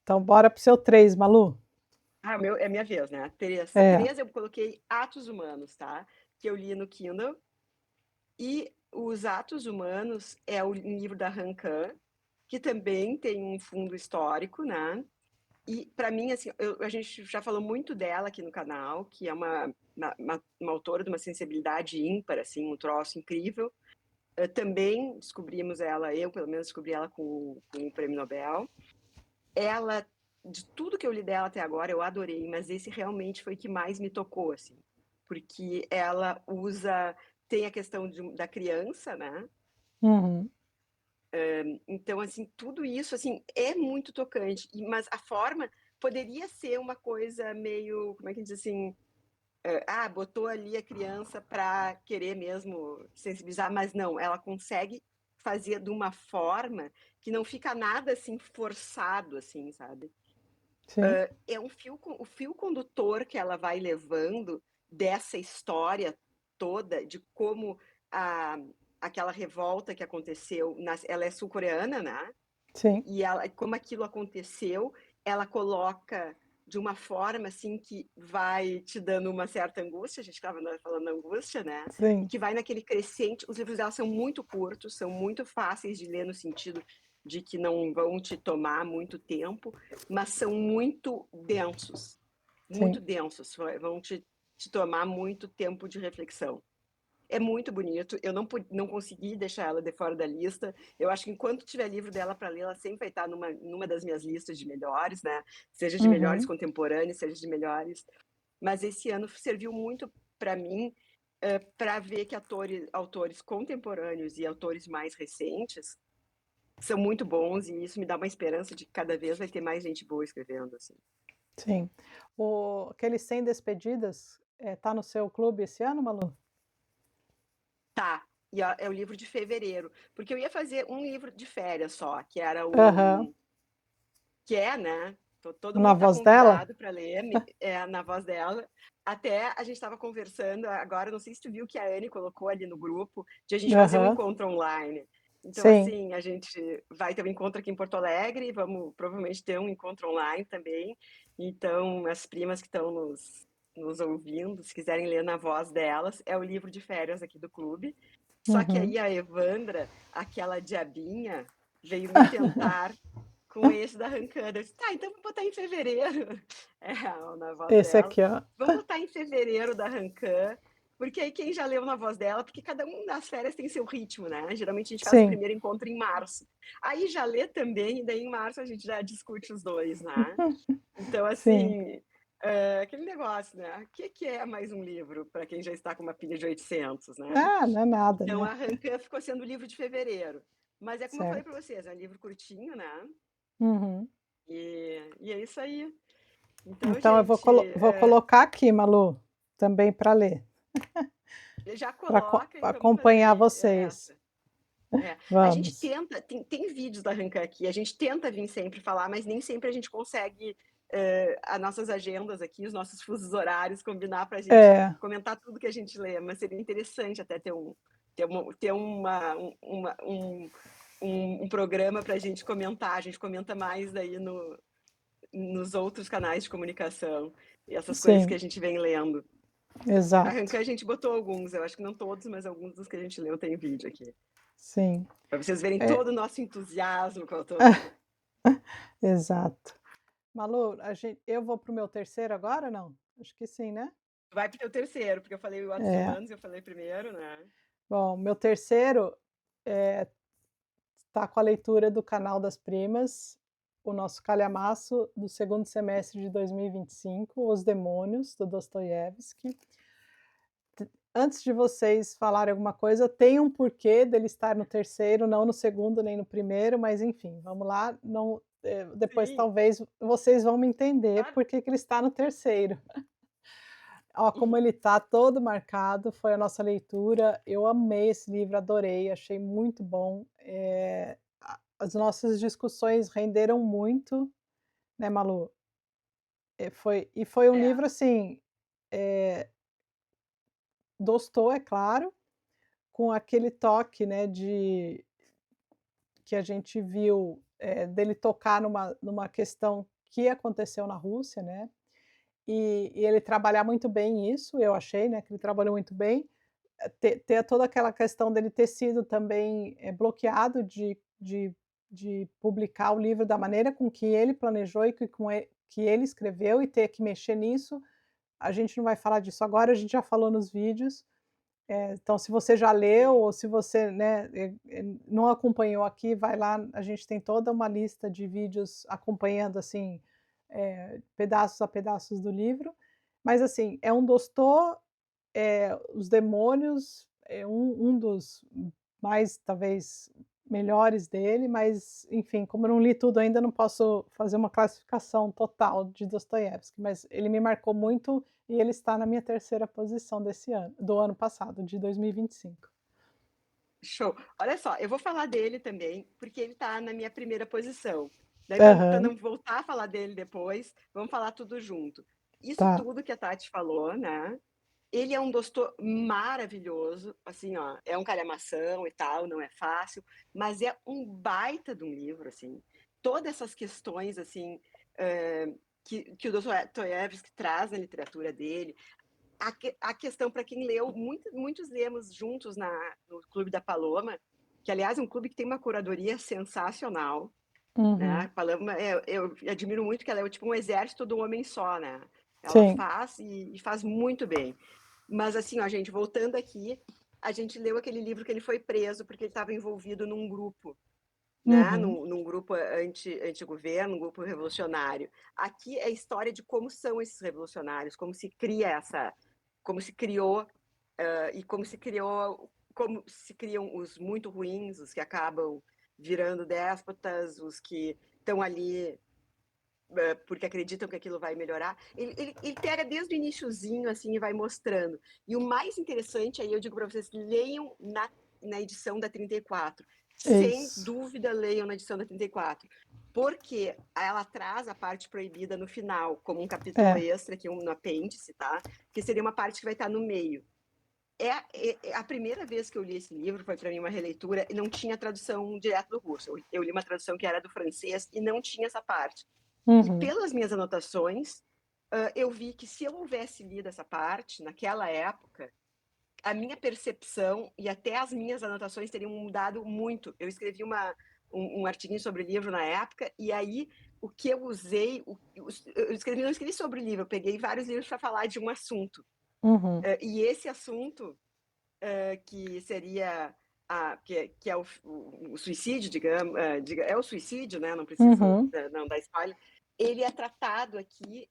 Então bora para o seu 3, Malu. Ah, o meu é minha vez, né. Três É. 3 eu coloquei Atos Humanos, tá, que eu li no Kindle, e os Atos Humanos é um livro da Han Kang, que também tem um fundo histórico, né, e para mim, assim, a gente já falou muito dela aqui no canal, que é uma autora de uma sensibilidade ímpar, assim, um troço incrível. Também descobrimos ela, eu pelo menos descobri ela com o prêmio Nobel. Ela, de tudo que eu li dela até agora, eu adorei, mas esse realmente foi o que mais me tocou, assim, porque ela usa, tem a questão da criança, né? Uhum. Então, assim, tudo isso, assim, é muito tocante, mas a forma poderia ser uma coisa meio, como é que diz assim, botou ali a criança para querer mesmo sensibilizar, mas não, ela consegue fazer de uma forma que não fica nada assim forçado, assim, sabe? Sim, É o fio condutor que ela vai levando dessa história toda, de como a, aquela revolta que aconteceu, ela é sul-coreana, né? sim, E ela, como aquilo aconteceu, ela coloca de uma forma assim que vai te dando uma certa angústia, a gente estava falando angústia, né? E sim, que vai naquele crescente. Os livros dela são muito curtos, são muito fáceis de ler no sentido de que não vão te tomar muito tempo, mas são muito sim. densos, vão te tomar muito tempo de reflexão. É muito bonito. Eu não consegui deixar ela de fora da lista. Eu acho que enquanto tiver livro dela para ler, ela sempre vai estar numa das minhas listas de melhores, né? Seja de melhores Uhum. contemporâneos, seja de melhores. Mas esse ano serviu muito para mim, para ver que autores contemporâneos e autores mais recentes são muito bons, e isso me dá uma esperança de que cada vez vai ter mais gente boa escrevendo, assim. Sim. Aquele 100 despedidas, tá no seu clube esse ano, Malu? Tá. E é o livro de fevereiro, porque eu ia fazer um livro de férias só, que era Aham. que é, né? Todo Na mundo está voz dela? convidado para ler, na voz dela. Até a gente estava conversando agora, não sei se tu viu que a Anne colocou ali no grupo, de a gente fazer um Aham. encontro online. Então, Sim. assim, a gente vai ter um encontro aqui em Porto Alegre, vamos provavelmente ter um encontro online também. Então, as primas que estão nos ouvindo, se quiserem ler na voz delas, é o livro de férias aqui do clube. Só que Uhum. aí a Evandra, aquela diabinha, veio me tentar com esse da Rancada. Eu disse, tá, então vamos botar em fevereiro. É, na voz Esse dela. aqui, ó. Vamos botar em fevereiro da Rancan, porque aí quem já leu na voz dela, porque cada um das férias tem seu ritmo, né? Geralmente a gente faz o Sim. primeiro encontro em março. Aí já lê também, e daí em março a gente já discute os dois, né? Então, Sim. assim, aquele negócio, né? O que é mais um livro para quem já está com uma pilha de 800, né? Ah, não é nada, Então, né? a Rancan ficou sendo o livro de fevereiro. Mas é como eu falei Certo. para vocês, é um livro curtinho, né? Uhum. E é isso aí. Então, Então eu gente, vou colocar aqui, Malu, também para ler, já para coloca e vamos acompanhar fazer vocês. essa. É, a gente Vamos. tenta, tem vídeos da Rancan aqui, a gente tenta vir sempre falar, mas nem sempre a gente consegue as nossas agendas aqui, os nossos fusos horários, combinar para a gente É, comentar tudo que a gente lê, mas seria interessante até ter um programa para a gente comentar, a gente comenta mais daí nos outros canais de comunicação, e essas coisas que sim, a gente vem lendo. A exato. Rancan a gente botou alguns, eu acho que não todos, mas alguns dos que a gente leu tem vídeo aqui. Sim. Para vocês verem É, todo o nosso entusiasmo com o autor. exato. Malu, eu vou para o meu terceiro agora, não? Acho que sim, né? Vai pro teu terceiro, porque eu falei o Atos É. Humanos, eu falei primeiro, né? Bom, meu terceiro está com a leitura do Canal das Primas, o nosso calhamaço do segundo semestre de 2025, Os Demônios, do Dostoiévski. Antes de vocês falarem alguma coisa, tem um porquê dele estar no terceiro, não no segundo nem no primeiro, mas enfim, vamos lá. Não, depois Sim, talvez vocês vão me entender claro. por que ele está no terceiro. Ó, como ele está todo marcado, foi a nossa leitura. Eu amei esse livro, adorei, achei muito bom. As nossas discussões renderam muito, né, Malu? Foi um É, livro assim, Dostou, é claro, com aquele toque, né, de que a gente viu, dele tocar numa questão que aconteceu na Rússia, né, e ele trabalhar muito bem isso, eu achei, né, que ele trabalhou muito bem. Ter toda aquela questão dele ter sido também, bloqueado de publicar o livro da maneira com que ele planejou e que ele escreveu e ter que mexer nisso, a gente não vai falar disso agora, a gente já falou nos vídeos. Então, se você já leu sim. ou se você, né, não acompanhou aqui, vai lá, a gente tem toda uma lista de vídeos acompanhando, assim, pedaços a pedaços do livro. Mas, assim, é um Dostô, Os Demônios é um dos mais, talvez, melhores dele, mas, enfim, como eu não li tudo ainda, não posso fazer uma classificação total de Dostoiévski, mas ele me marcou muito e ele está na minha terceira posição desse ano, do ano passado, de 2025. Show. Olha só, eu vou falar dele também, porque ele tá na minha primeira posição. Daí, para Aham, não voltar a falar dele depois, vamos falar tudo junto. Isso tá. tudo que a Tati falou, né? Ele é um Dostô maravilhoso, assim, ó, é um calhamação e tal, não é fácil, mas é um baita de um livro, assim. Todas essas questões, assim, que o Dostoiévski traz na literatura dele, a questão para quem leu, muitos lemos juntos no Clube da Paloma, que aliás é um clube que tem uma curadoria sensacional, né? A Uhum. Paloma, eu admiro muito que ela é tipo um exército do homem só, né? Ela Sim. faz e faz muito bem. Mas assim, ó, gente, voltando aqui, a gente leu aquele livro que ele foi preso porque ele estava envolvido num grupo, né? Uhum. Num grupo anti-governo, um grupo revolucionário. Aqui é a história de como são esses revolucionários, como se criou e como se criam os muito ruins, os que acabam virando déspotas, os que estão ali porque acreditam que aquilo vai melhorar. Ele pega desde o iniciozinho assim e vai mostrando. E o mais interessante aí eu digo para vocês, leiam na edição da 34. Sem Isso. dúvida leiam na edição da 34. Porque ela traz a parte proibida no final, como um capítulo É. extra, aqui no apêndice, tá? Que seria uma parte que vai estar no meio. a primeira vez que eu li esse livro foi para mim uma releitura e não tinha tradução direto do russo. Eu li uma tradução que era do francês e não tinha essa parte. E Uhum. pelas minhas anotações, eu vi que se eu houvesse lido essa parte naquela época, a minha percepção e até as minhas anotações teriam mudado muito. Eu escrevi um artigo sobre o livro na época, e aí o que eu usei, não escrevi sobre o livro, eu peguei vários livros para falar de um assunto. Uhum. E esse assunto, que seria que é o suicídio, digamos, é o suicídio, né? Não preciso Uhum. não dar spoiler. Ele é tratado aqui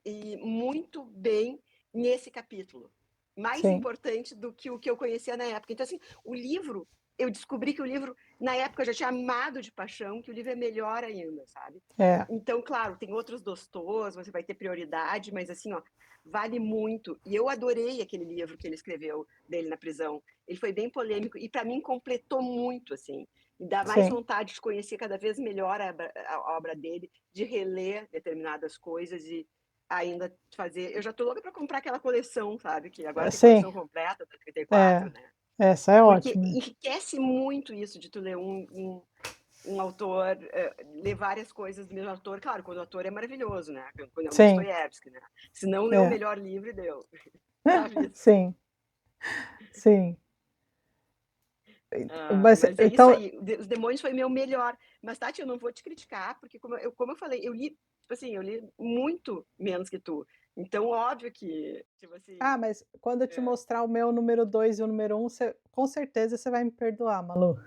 e muito bem nesse capítulo, mais Sim. importante do que o que eu conhecia na época. Então, assim, o livro, eu descobri que o livro, na época, eu já tinha amado de paixão, que o livro é melhor ainda, sabe? É. Então, claro, tem outros Dostos, você vai ter prioridade, mas assim, ó, vale muito. E eu adorei aquele livro que ele escreveu dele na prisão. Ele foi bem polêmico e para mim completou muito, assim. Me dá mais Sim. vontade de conhecer cada vez melhor a obra dele, de reler determinadas coisas e ainda fazer. Eu já tô louca para comprar aquela coleção, sabe? Que agora tem Sim. coleção completa da 34, É. né? Essa é Porque ótima. enriquece muito isso de tu ler um autor, ler várias coisas do mesmo autor. Claro, quando o autor é maravilhoso, né? Quando é um Sim. Dostoiévski, né? Se não lê o É. melhor livro e deu. Tá visto. Sim. Sim. Mas Mas é isso então, aí. Os Demônios foi meu melhor. Mas, Tati, eu não vou te criticar, porque como eu falei, eu li, tipo assim, eu li muito menos que tu. Então, óbvio que, tipo assim, mas quando eu te é, mostrar o meu número 2 e o número um, você com certeza você vai me perdoar, Malu.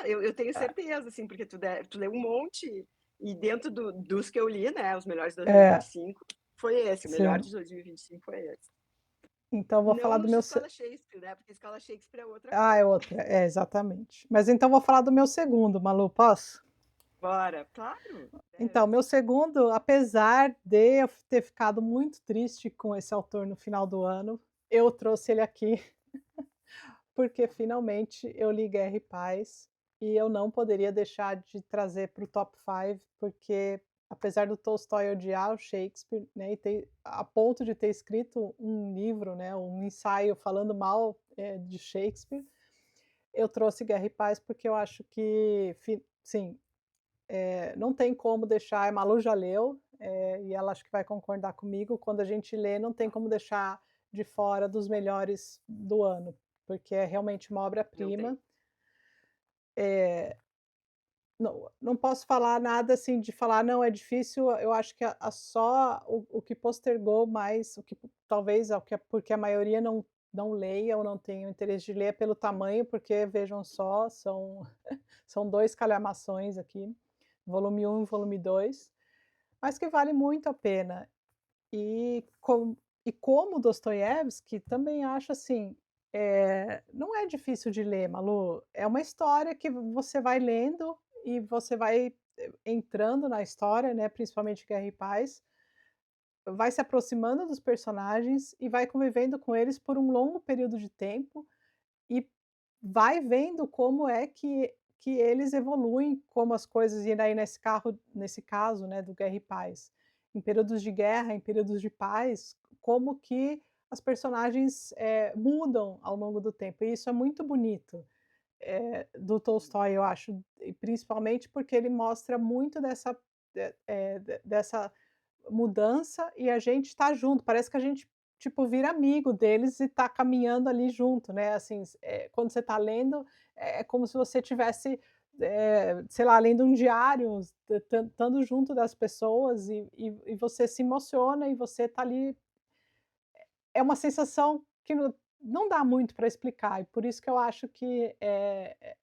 eu tenho certeza, assim, porque tu leu um monte, e dentro dos que eu li, né, os melhores de É, 2025, foi esse, o melhor sim. de 2025 foi esse. Então eu vou falar Não do nos meu Escola Shakespeare, né, porque Escola Shakespeare é outra é coisa. outra. É, exatamente. Mas então eu vou falar do meu segundo, Malu, posso? Bora, claro, Então, deve. meu segundo, apesar de eu ter ficado muito triste com esse autor no final do ano, eu trouxe ele aqui, porque finalmente eu li Guerra e Paz, e eu não poderia deixar de trazer para o top 5, porque apesar do Tolstói odiar o Shakespeare, né, e a ponto de ter escrito um livro, né, um ensaio falando mal, de Shakespeare, eu trouxe Guerra e Paz porque eu acho que, sim, não tem como deixar, a Malu já leu, e ela acho que vai concordar comigo, quando a gente lê não tem como deixar de fora dos melhores do ano, porque é realmente uma Não tem. obra-prima. Não posso falar nada, assim, de falar: "Não, é difícil", eu acho que a só o que postergou mais, o que talvez é o que porque a maioria não leia ou não tenha o interesse de ler é pelo tamanho, porque vejam só, são 2 calhamações aqui, volume um e volume 2, mas que vale muito a pena. E como Dostoiévski, também acho assim, não é difícil de ler, Malu, é uma história que você vai lendo e você vai entrando na história, né, principalmente Guerra e Paz, vai se aproximando dos personagens e vai convivendo com eles por um longo período de tempo e vai vendo como é que eles evoluem, como as coisas e aí nesse caso, né, do Guerra e Paz, em períodos de guerra, em períodos de paz, como que as personagens, mudam ao longo do tempo, e isso é muito bonito, do Tolstói, eu acho, e principalmente porque ele mostra muito dessa mudança e a gente está junto, parece que a gente, tipo, vira amigo deles e está caminhando ali junto, né, assim, quando você está lendo, é como se você tivesse, sei lá, lendo um diário, estando junto das pessoas e você se emociona e você está ali, é uma sensação que não dá muito para explicar e por isso que eu acho que,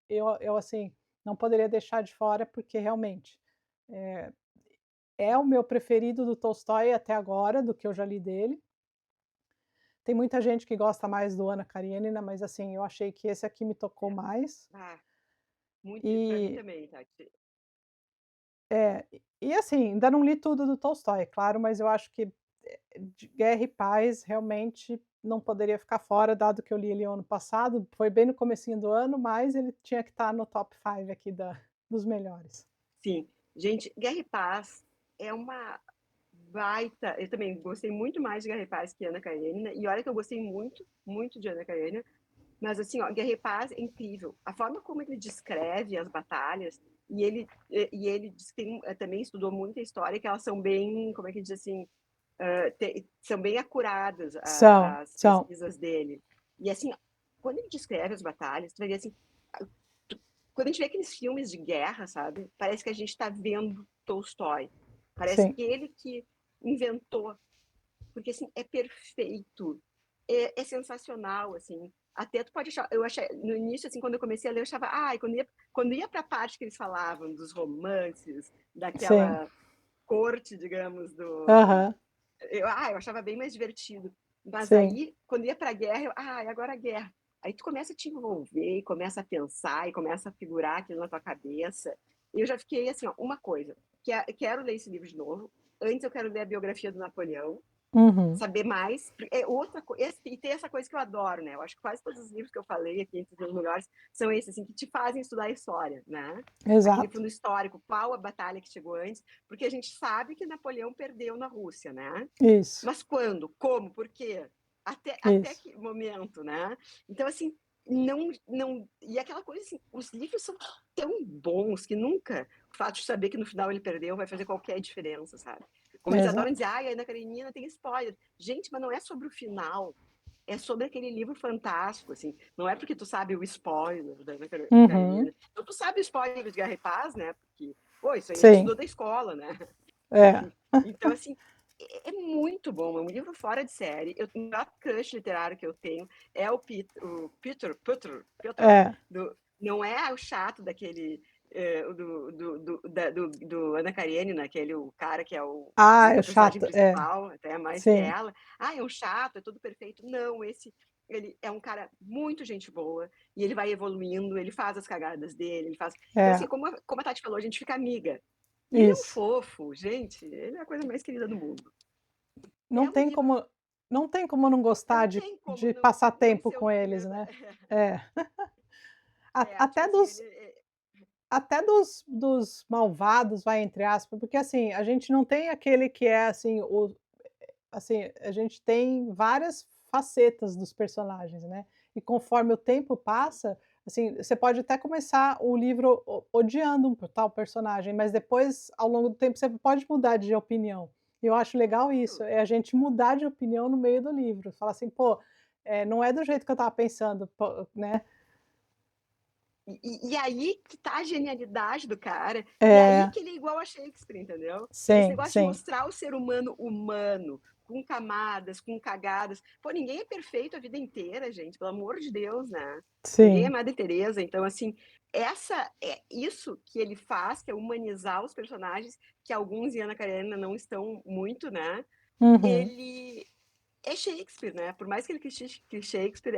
eu, assim, não poderia deixar de fora, porque realmente, eh é o meu preferido do Tolstói até agora, do que eu já li dele. Tem muita gente que gosta mais do Ana Karenina, mas assim, eu achei que esse aqui me tocou É. mais. Ah, muito, para mim E também, Tati. e assim, ainda não li tudo do Tolstói, claro, mas eu acho que, de Guerra e Paz realmente não poderia ficar fora, dado que eu li ele ano passado, foi bem no comecinho do ano, mas ele tinha que estar no top 5 aqui dos melhores. Sim. Gente, Guerra e Paz é uma baita. Eu também gostei muito mais de Guerra e Paz que Ana Karenina. E olha que eu gostei muito, muito de Ana Karenina. Mas assim, ó, Guerra e Paz é incrível. A forma como ele descreve as batalhas, e ele diz que também estudou muita história, que elas são bem, como é que diz assim, são bem acuradas São, as são. pesquisas dele. E assim, quando ele descreve as batalhas, tu vai ver assim, quando a gente vê aqueles filmes de guerra, sabe? Parece que a gente está vendo Tolstói. Parece Sim, que ele que inventou, porque assim é perfeito, é sensacional, assim. Até tu pode achar, eu achei no início assim, quando eu comecei a ler, eu achava, quando ia para a parte que eles falavam dos romances, sim. daquela corte, digamos, Aham, eu achava bem mais divertido. Mas sim. aí, quando ia para a guerra, agora a guerra. Aí tu começa a te envolver, começa a pensar, e começa a figurar aquilo na tua cabeça. E eu já fiquei assim, ó, uma coisa, quero ler esse livro de novo. Antes eu quero ler a biografia do Napoleão, Uhum, saber mais. É outra coisa, e tem essa coisa que eu adoro, né? Eu acho que quase todos os livros que eu falei aqui, entre os melhores, são esses, assim, que te fazem estudar a história, né? Aquele exato. fundo histórico, qual a batalha que chegou antes, porque a gente sabe que Napoleão perdeu na Rússia, né? Isso, Mas quando? Como? Por quê? Até isso. que momento, né? Então, assim, não. E aquela coisa assim, os livros são tão bons que nunca o fato de saber que no final ele perdeu vai fazer qualquer diferença, sabe? Como eles adoram Exato. dizer, ai, a Ana Karenina tem spoiler. Gente, mas não é sobre o final. É sobre aquele livro fantástico, assim. Não é porque tu sabe o spoiler da Ana Uhum, Karenina. Então, tu sabe o spoiler de Guerra e Paz, né? Porque, pô, isso aí a gente sim. estudou da escola, né? É. Então, assim, é muito bom, é um livro fora de série. O maior crush literário que eu tenho é o Peter, É. não é o chato daquele, do Ana Karenina, aquele o cara que é Ah, a é personagem chato. É. principal, até mais que Sim. ela. É um chato, é tudo perfeito. Não, ele é um cara muito gente boa e ele vai evoluindo, ele faz as cagadas dele, ele faz. Então, É. assim, como a Tati falou, a gente fica amiga. E ele é um Isso. fofo, gente, ele é a coisa mais querida do mundo. Não É um tem livro, como não tem como não gostar não de tem como de não, passar não tempo ser com um eles, período. né. É. Tipo Até assim, ele. dos até dos malvados, vai, entre aspas, porque, assim, a gente não tem aquele que é, assim, assim, a gente tem várias facetas dos personagens, né. E conforme o tempo Sim. passa, assim, você pode até começar o livro odiando um tal personagem, mas depois, ao longo do tempo, você pode mudar de opinião. E eu acho legal isso, Claro. é a gente mudar de opinião no meio do livro, falar assim: "Pô, não é do jeito que eu estava pensando", pô, né. E aí que tá a genialidade do cara, e aí É, que ele é igual a Shakespeare, entendeu? Esse sim, negócio de sim, mostrar o ser humano humano, com camadas, com cagadas. Pô, ninguém é perfeito a vida inteira, gente, pelo amor de Deus, né? Ninguém é sim. Madre Teresa, então assim, é isso que ele faz, que é humanizar os personagens, que alguns em Ana Karenina não estão muito, né? Uhum. Ele é Shakespeare, né? Por mais que ele critique que Shakespeare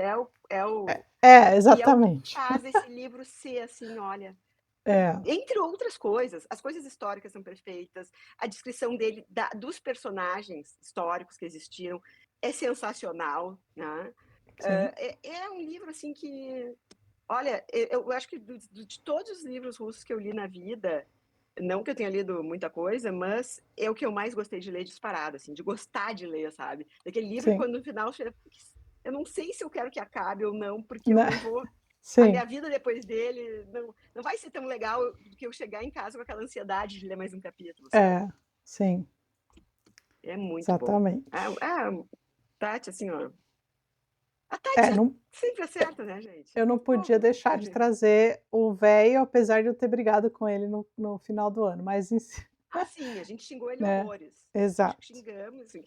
é o É, e é o que exatamente. faz esse livro ser assim, olha, É, entre outras coisas, as coisas históricas são perfeitas, a descrição dele dos personagens históricos que existiram é sensacional, né? sim. É um livro assim que, olha, eu acho que de todos os livros russos que eu li na vida, não que eu tenha lido muita coisa, mas é o que eu mais gostei de ler disparado, assim, de gostar de ler, sabe? Daquele livro que Sim. quando no final eu não sei se eu quero que acabe ou não, porque eu Né. não vou. A Sim. minha vida depois dele não vai ser tão legal do que eu chegar em casa com aquela ansiedade de ler mais um capítulo, sabe? É, sim, É muito bom. exatamente. Tati, assim, ó. A É, Tati não sempre acerta, né, gente? eu não podia Socorro. deixar de trazer o velho, apesar de eu ter brigado com ele no final do ano, mas em si, Sim, a gente xingou ele né. horrores. Acho que Exato. xingamos, assim,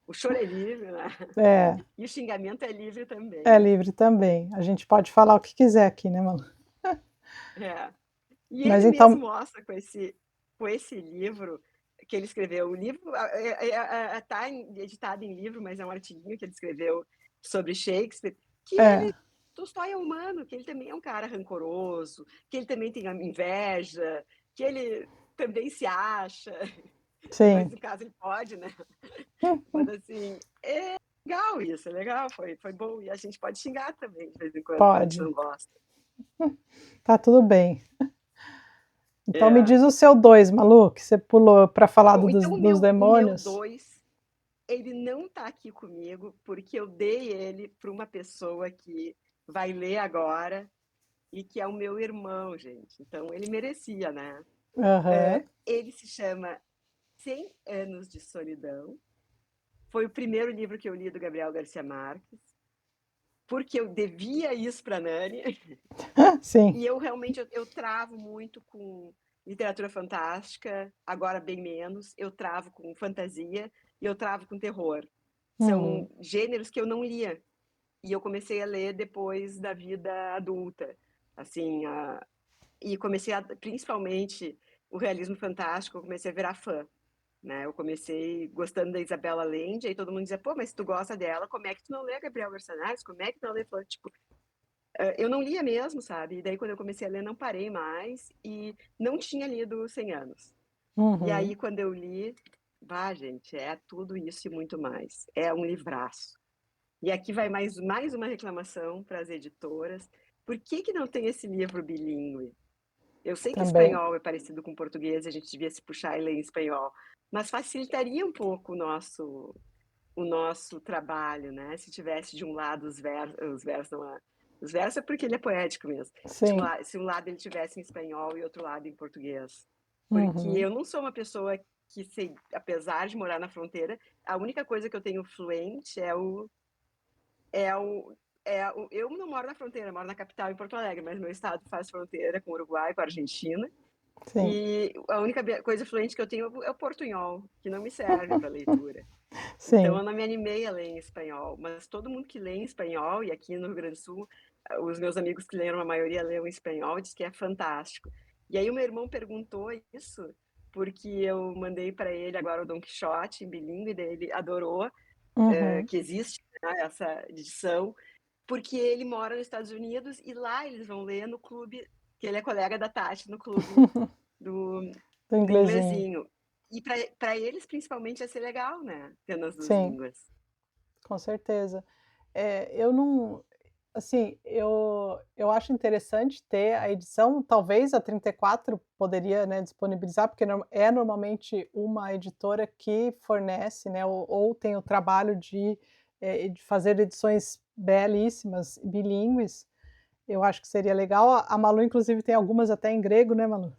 o choro é livre, né? É, E o xingamento é livre também, é né? livre também. A gente pode falar o que quiser aqui, né, mano. É. E Mas ele então mesmo mostra com esse livro que ele escreveu. O livro está editado em livro, mas é um artiguinho que ele escreveu sobre Shakespeare, que é, Tolstói é humano, que ele também é um cara rancoroso, que ele também tem inveja, que ele também se acha, mas sim. no caso ele pode, né? Mas assim, é legal isso, é legal, foi bom. E a gente pode xingar também de vez em quando a gente Pode. não gosta. Tá tudo bem. Então me É. diz o seu 2, Malu, que você pulou para falar Bom, então dos o meu demônios. 2 ele não tá aqui comigo, porque eu dei ele para uma pessoa que vai ler agora e que é o meu irmão, gente. Então ele merecia, né? Aham. Ele se chama 100 Anos de Solidão. Foi o primeiro livro que eu li do Gabriel Garcia Marques, porque eu devia isso para Nani. Sim. E eu realmente eu travo muito com literatura fantástica, agora bem menos. Eu travo com fantasia e eu travo com terror. Uhum. São gêneros que eu não lia. E eu comecei a ler depois da vida adulta. Assim, e comecei a, principalmente o realismo fantástico, eu comecei a virar fã. Né? Eu comecei gostando da Isabela Allende, aí todo mundo dizia, pô, mas se tu gosta dela, como é que tu não lê Gabriel Garcia Marques? Como é que tu não lê? Tipo, eu não lia mesmo, sabe? E daí quando eu comecei a ler, não parei mais e não tinha lido 100 anos. E Uhum. aí quando eu li, gente, é tudo isso e muito mais. É um livraço. E aqui vai mais uma reclamação para as editoras. Por que que não tem esse livro bilíngue? Eu sei que Também. espanhol é parecido com português, a gente devia se puxar e ler em espanhol, mas facilitaria um pouco o nosso trabalho, né? Se tivesse de um lado os versos não é, os versos é porque ele é poético mesmo. Sim. Se um lado ele tivesse em espanhol e outro lado em português. Porque Uhum. eu não sou uma pessoa que, sei, apesar de morar na fronteira, a única coisa que eu tenho fluente é o eu não moro na fronteira, eu moro na capital, em Porto Alegre, mas meu estado faz fronteira com o Uruguai, com a Argentina. Sim. E a única coisa fluente que eu tenho é o portunhol, que não me serve para leitura. Então Sim. eu não me animei a ler em espanhol, mas todo mundo que lê em espanhol, e aqui no Rio Grande do Sul, os meus amigos que leram, a maioria leu em espanhol, diz que é fantástico. E aí o meu irmão perguntou isso, porque eu mandei para ele agora o Don Quixote em bilíngue, daí ele adorou Uhum. que existe, né, essa edição, porque ele mora nos Estados Unidos e lá eles vão ler no clube, que ele é colega da Tati no clube do, Do do inglesinho. inglesinho. E para eles, principalmente, ia ser legal, né? Tendo as duas Sim, línguas. com certeza. Eu não, assim, eu acho interessante ter a edição, talvez a 34 poderia, né, disponibilizar, porque é normalmente uma editora que fornece, né, ou tem o trabalho de fazer edições belíssimas, bilíngues. Eu acho que seria legal. A Malu, inclusive, tem algumas até em grego, né, Malu?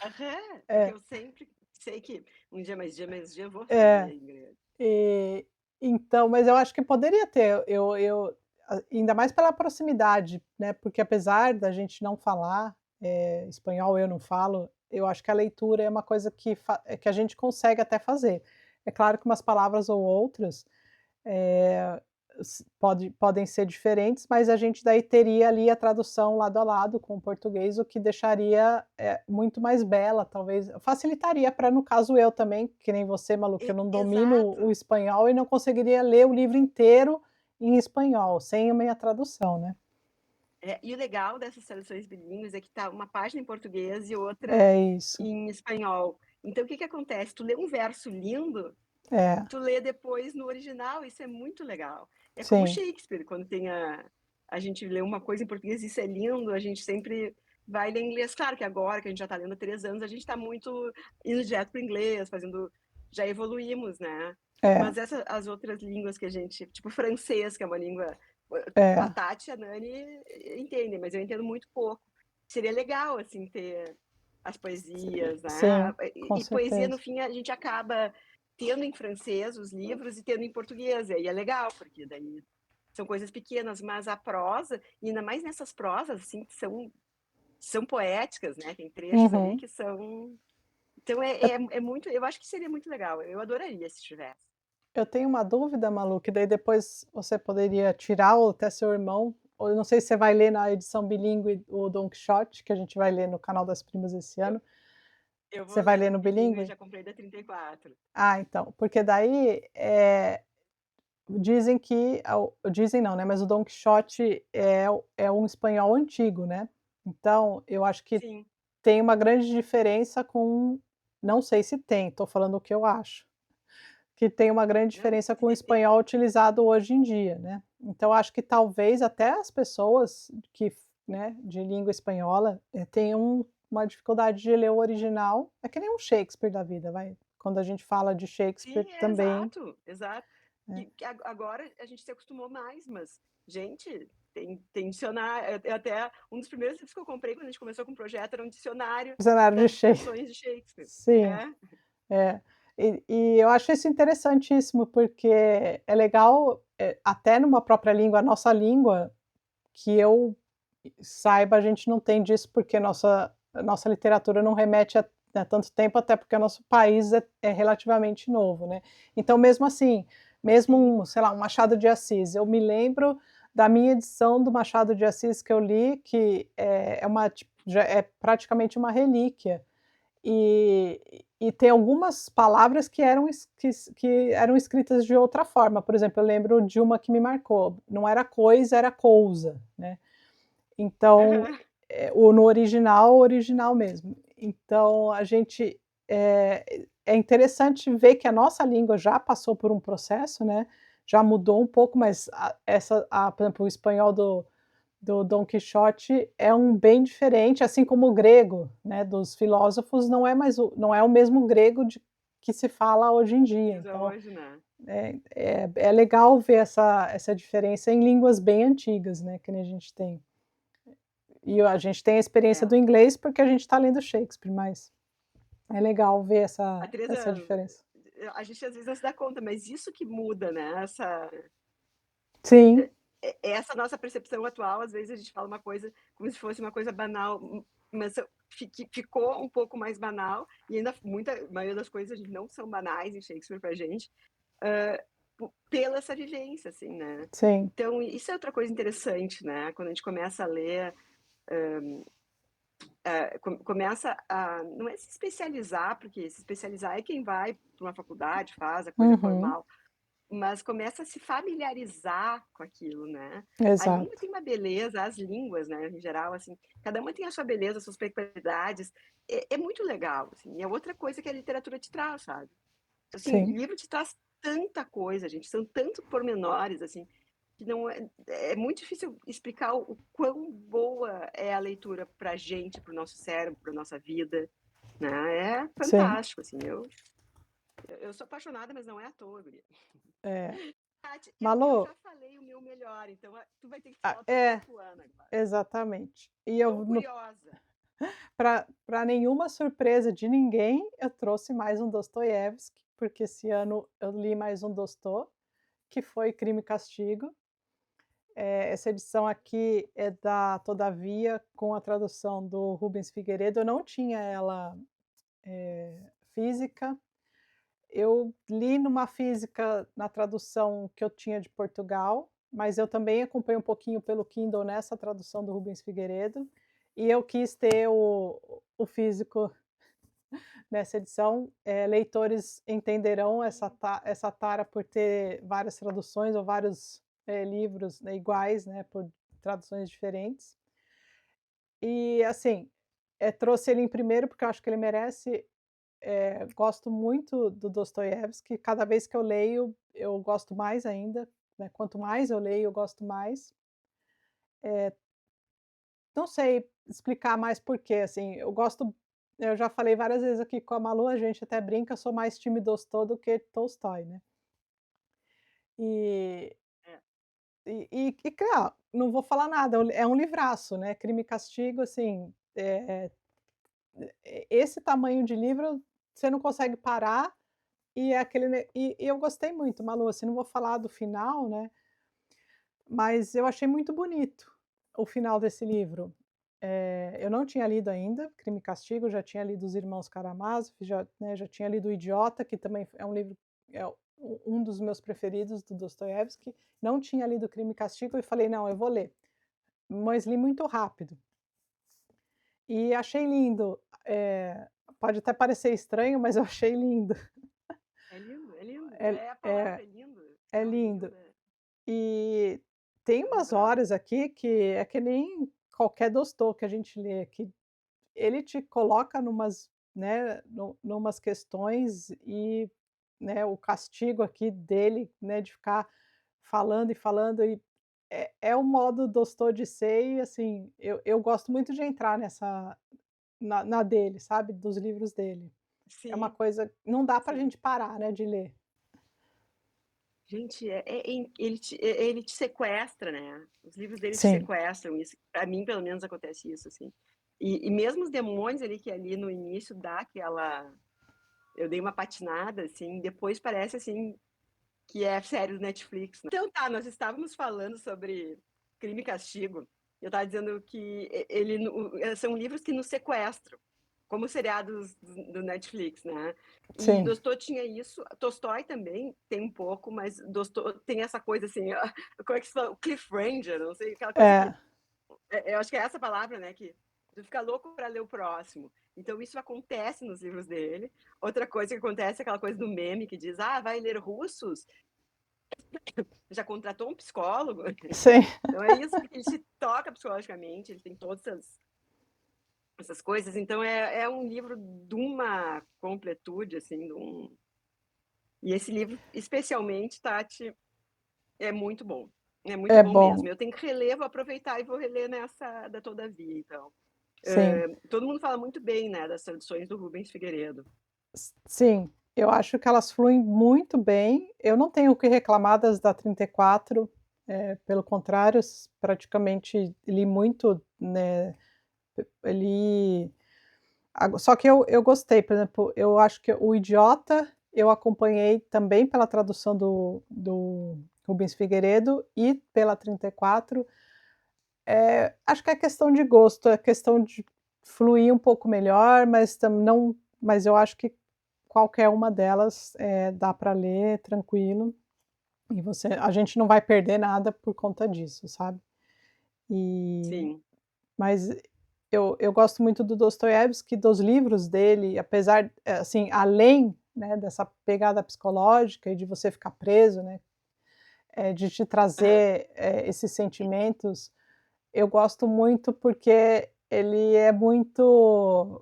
Aham, porque É, eu sempre sei que um dia mais dia mais dia eu vou é. fazer inglês. E, então, mas eu acho que poderia ter, ainda mais pela proximidade, né, porque apesar da gente não falar, espanhol, eu não falo, eu acho que a leitura é uma coisa que a gente consegue até fazer. É claro que umas palavras ou outras, eh, podem ser diferentes, mas a gente daí teria ali a tradução lado a lado com o português, o que deixaria, muito mais bela, talvez facilitaria para, no caso, eu também, que nem você, Malu, que eu não domino o Exato. espanhol e não conseguiria ler o livro inteiro em espanhol, sem a minha tradução, né. E o legal dessas traduções bilíngues é que tá uma página em português e outra É isso. em espanhol. Então, o que que acontece? Tu lê um verso lindo, É, tu lê depois no original, isso é muito legal. É como sim. Shakespeare, quando tem a gente lê uma coisa em português, isso é lindo, a gente sempre vai ler em inglês. Claro que agora, que a gente já está lendo há 3 anos, a gente está muito indo direto para o inglês, já evoluímos, né? É, Mas as outras línguas que a gente, tipo francês, que é uma língua, a é. Tati e a Nani entendem, mas eu entendo muito pouco. Seria legal, assim, ter as poesias, né? Sim, com E poesia, no certeza. fim, a gente acaba tendo em francês os livros e tendo em português. E aí é legal, porque daí são coisas pequenas, mas a prosa, e ainda mais nessas prosas, assim, que são poéticas, né? Tem trechos ali Uhum. que são. Então é muito. Eu acho que seria muito legal. Eu adoraria se tivesse. Eu tenho uma dúvida, Malu, que daí depois você poderia tirar ou até seu irmão, ou eu não sei se você vai ler na edição bilíngue o Don Quichotte, que a gente vai ler no canal das Primas esse Eu, ano. eu vou Você vai ler ler no no bilíngue, eu bilíngue? já comprei da 34. Ah, então, porque daí, dizem que dizem não, né, mas o Don Quichotte é um espanhol antigo, né. Então, eu acho que Sim. tem uma grande diferença com, não sei se tem, estou falando o que eu acho. Que tem uma grande Não, diferença com o espanhol utilizado hoje em dia, né. Então acho que talvez até as pessoas que, né, de língua espanhola, tenham uma dificuldade de ler o original. É que nem um Shakespeare da vida, vai. Quando a gente fala de Shakespeare Sim, é, também, exato, exato. né. Que agora a gente se acostumou mais, mas, gente, tem dicionário. Até um dos primeiros livros que eu comprei quando a gente começou com o projeto era um dicionário Dicionário de das Shakespeare. expressões de Shakespeare. Sim, É, é. E eu acho isso interessantíssimo, porque é legal, até numa própria língua, a nossa língua, que eu saiba, a gente não tem disso, porque a nossa literatura não remete a tanto tempo, até porque o nosso país é relativamente novo, né. Então, mesmo assim, mesmo sim. sei lá, um Machado de Assis, eu me lembro da minha edição do Machado de Assis que eu li, que é uma já é praticamente uma relíquia, e tem algumas palavras que eram escritas de outra forma. Por exemplo, eu lembro de uma que me marcou, não era coisa, era cousa, né. Então, Aham. o no original, original mesmo. Então a gente é interessante ver que a nossa língua já passou por um processo, né, já mudou um pouco, mas por exemplo, o espanhol do Dom Quixote é um bem diferente, assim como o grego, né, dos filósofos não é o mesmo grego que se fala hoje em dia. Diz Então, hoje, né. é legal ver essa diferença em línguas bem antigas, né, que nem a gente tem. E a gente tem a experiência É. do inglês, porque a gente está lendo Shakespeare, mas é legal ver A essa Teresa, diferença. a gente às vezes não se dá conta, mas isso que muda, né, Sim, essa nossa percepção atual. Às vezes a gente fala uma coisa como se fosse uma coisa banal, mas ficou um pouco mais banal, e ainda a maioria das coisas não são banais em Shakespeare pra gente, hã, pela essa vivência, assim, né. sim. Então isso é outra coisa interessante, né, quando a gente começa a ler, começa a não é se especializar, porque se especializar é quem vai para uma faculdade, faz a coisa Uhum, formal, mas começa a se familiarizar com aquilo, né. A língua exato. tem uma beleza, as línguas, né, em geral, assim, cada uma tem a sua beleza, as suas peculiaridades. É muito legal, assim, e é outra coisa que a literatura te traz, sabe. Assim, Sim, livro te traz tanta coisa, gente, são tantos pormenores, assim, que não é muito difícil explicar o quão boa é a leitura pra gente, para o nosso cérebro, pra nossa vida, né. É sim. fantástico, assim, eu sou apaixonada, mas não é à toa, guria. É. Tati, eu Malu, já falei o meu melhor, então tu vai ter que falar o teu é, top one agora. exatamente. E Tô eu curiosa. para nenhuma surpresa de ninguém, eu trouxe mais um Dostoiévski, porque esse ano eu li mais um Dostô, que foi Crime e Castigo. Essa edição aqui é da Todavia, com a tradução do Rubens Figueiredo. Eu não tinha ela física. Eu li numa física na tradução que eu tinha de Portugal, mas eu também acompanhei um pouquinho pelo Kindle nessa tradução do Rubens Figueiredo, e eu quis ter o físico nessa edição. Leitores entenderão essa tara por ter várias traduções ou vários, livros, né, iguais, né, por traduções diferentes. E, assim, trouxe ele em primeiro, porque eu acho que ele merece. Gosto muito do Dostoiévski, cada vez que eu leio, eu gosto mais ainda, né, quanto mais eu leio, eu gosto mais. Não sei explicar mais por quê, assim, eu já falei várias vezes aqui com a Malu, a gente até brinca, eu sou mais time Dostô do que Tolstói, né. E É. claro, não vou falar nada, é um livraço, né, Crime e Castigo, assim, esse tamanho de livro, você não consegue parar. E é aquele e eu gostei muito, Malu, assim, não vou falar do final, né, mas eu achei muito bonito o final desse livro. Eu não tinha lido ainda Crime e Castigo, já tinha lido Os Irmãos Karamazov, já tinha lido O Idiota, que também é um livro, é um dos meus preferidos do Dostoiévski. Não tinha lido Crime e Castigo e falei: "Não, eu vou ler", mas li muito rápido. E achei lindo, pode até parecer estranho, mas eu achei lindo. É lindo, é lindo. É É a é palavra, é lindo. é Não, lindo. lindo E tem é um umas livraço. horas aqui que é que nem qualquer Dostô que a gente lê, que ele te coloca numas, né, numas questões e, né, o castigo aqui dele, né, de ficar falando e falando, e é o modo Dostô de ser, e assim, eu gosto muito de entrar na dele, sabe, dos livros dele. É uma Sim, coisa não dá pra sim. gente parar, né, de ler. Gente, ele te sequestra, né. Os livros dele te Sim, sequestram, isso pra mim pelo menos acontece isso, assim. E mesmo os demônios ali, que ali no início dá aquela eu dei uma patinada, assim, depois parece, assim, que é série do Netflix, né. Então tá, nós estávamos falando sobre Crime e Castigo, eu estava dizendo que ele são livros que nos sequestram, como seriados do Netflix, né. E sim. Dostô tinha isso, Tolstói também tem um pouco, mas Dostô tem essa coisa assim, como é que se fala? O cliffhanger, não sei, aquela coisa que É, eu acho que é essa palavra, né, que tu fica louco para ler o próximo. Então isso acontece nos livros dele. Outra coisa que acontece é aquela coisa do meme que diz: "Ah, vai ler russos? Já contratou um psicólogo?" sim. Então é isso, porque ele se toca psicologicamente, ele tem todas essas coisas. Então é um livro de uma completude, assim, e esse livro, especialmente, Tati, é muito bom. É muito É bom mesmo. bom. Eu tenho que reler, vou aproveitar e vou reler nessa da Todavia, então. Sim. Todo mundo fala muito bem, né, das traduções do Rubens Figueiredo. Sim, eu acho que elas fluem muito bem. Eu não tenho o que reclamar das da 34, pelo contrário, praticamente li muito, né, li só que eu gostei, por exemplo, eu acho que o Idiota, eu acompanhei também pela tradução do Rubens Figueiredo e pela 34. Acho que é questão de gosto, é questão de fluir um pouco melhor, mas eu acho que qualquer uma delas, dá para ler tranquilo, e a gente não vai perder nada por conta disso, sabe. E Sim. mas eu gosto muito do Dostoiévski, dos livros dele, apesar, assim, além, né, dessa pegada psicológica e de você ficar preso, né, de te Aham. trazer, esses sentimentos, eu gosto muito porque ele é muito,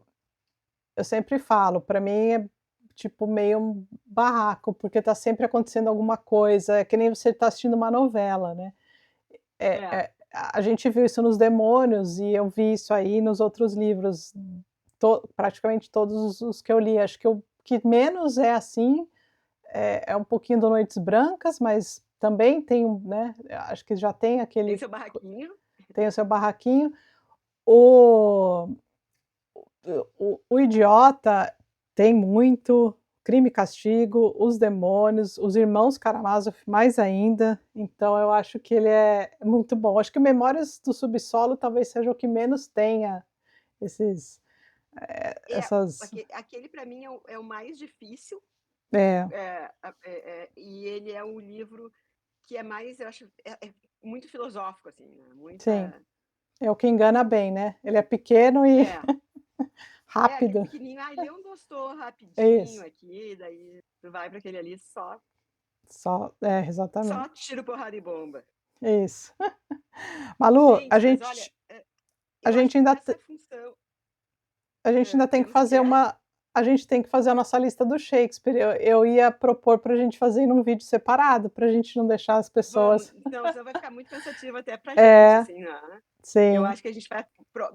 eu sempre falo, para mim é tipo meio um barraco, porque tá sempre acontecendo alguma coisa, é que nem você tá assistindo uma novela, né. É. A gente viu isso nos Demônios e eu vi isso aí nos outros livros, praticamente todos os que eu li, acho que o que menos é assim, é um pouquinho do Noites Brancas, mas também tem né, acho que já tem Tem aquele seu barraquinho. tem o seu barraquinho. O o Idiota tem muito, Crime e Castigo, Os Demônios, Os Irmãos Karamazov mais ainda, então eu acho que ele é muito bom. Acho que Memórias do Subsolo talvez seja o que menos tenha esses, É, essas aquele para mim é o mais difícil, é, e ele é um livro que é mais, eu acho, é muito filosófico, assim, né, sim, muita é o que engana bem, né, ele é pequeno e é, aquele rápido. pequenininho, lê um Tolstói É rapidinho isso, aqui, daí tu vai para aquele ali só exatamente, tiro, porrada e bomba. é isso. Malu, Gente, mas olha, a eu acho gente que ainda nessa função, A gente ainda tem que temos que fazer é? uma a gente tem que fazer a nossa lista do Shakespeare. Eu ia propor para a gente fazer em um vídeo separado, para a gente não deixar as Vamos, pessoas não, senão vai ficar muito cansativo até pra gente, é, assim, né. Eu sim, acho que a gente vai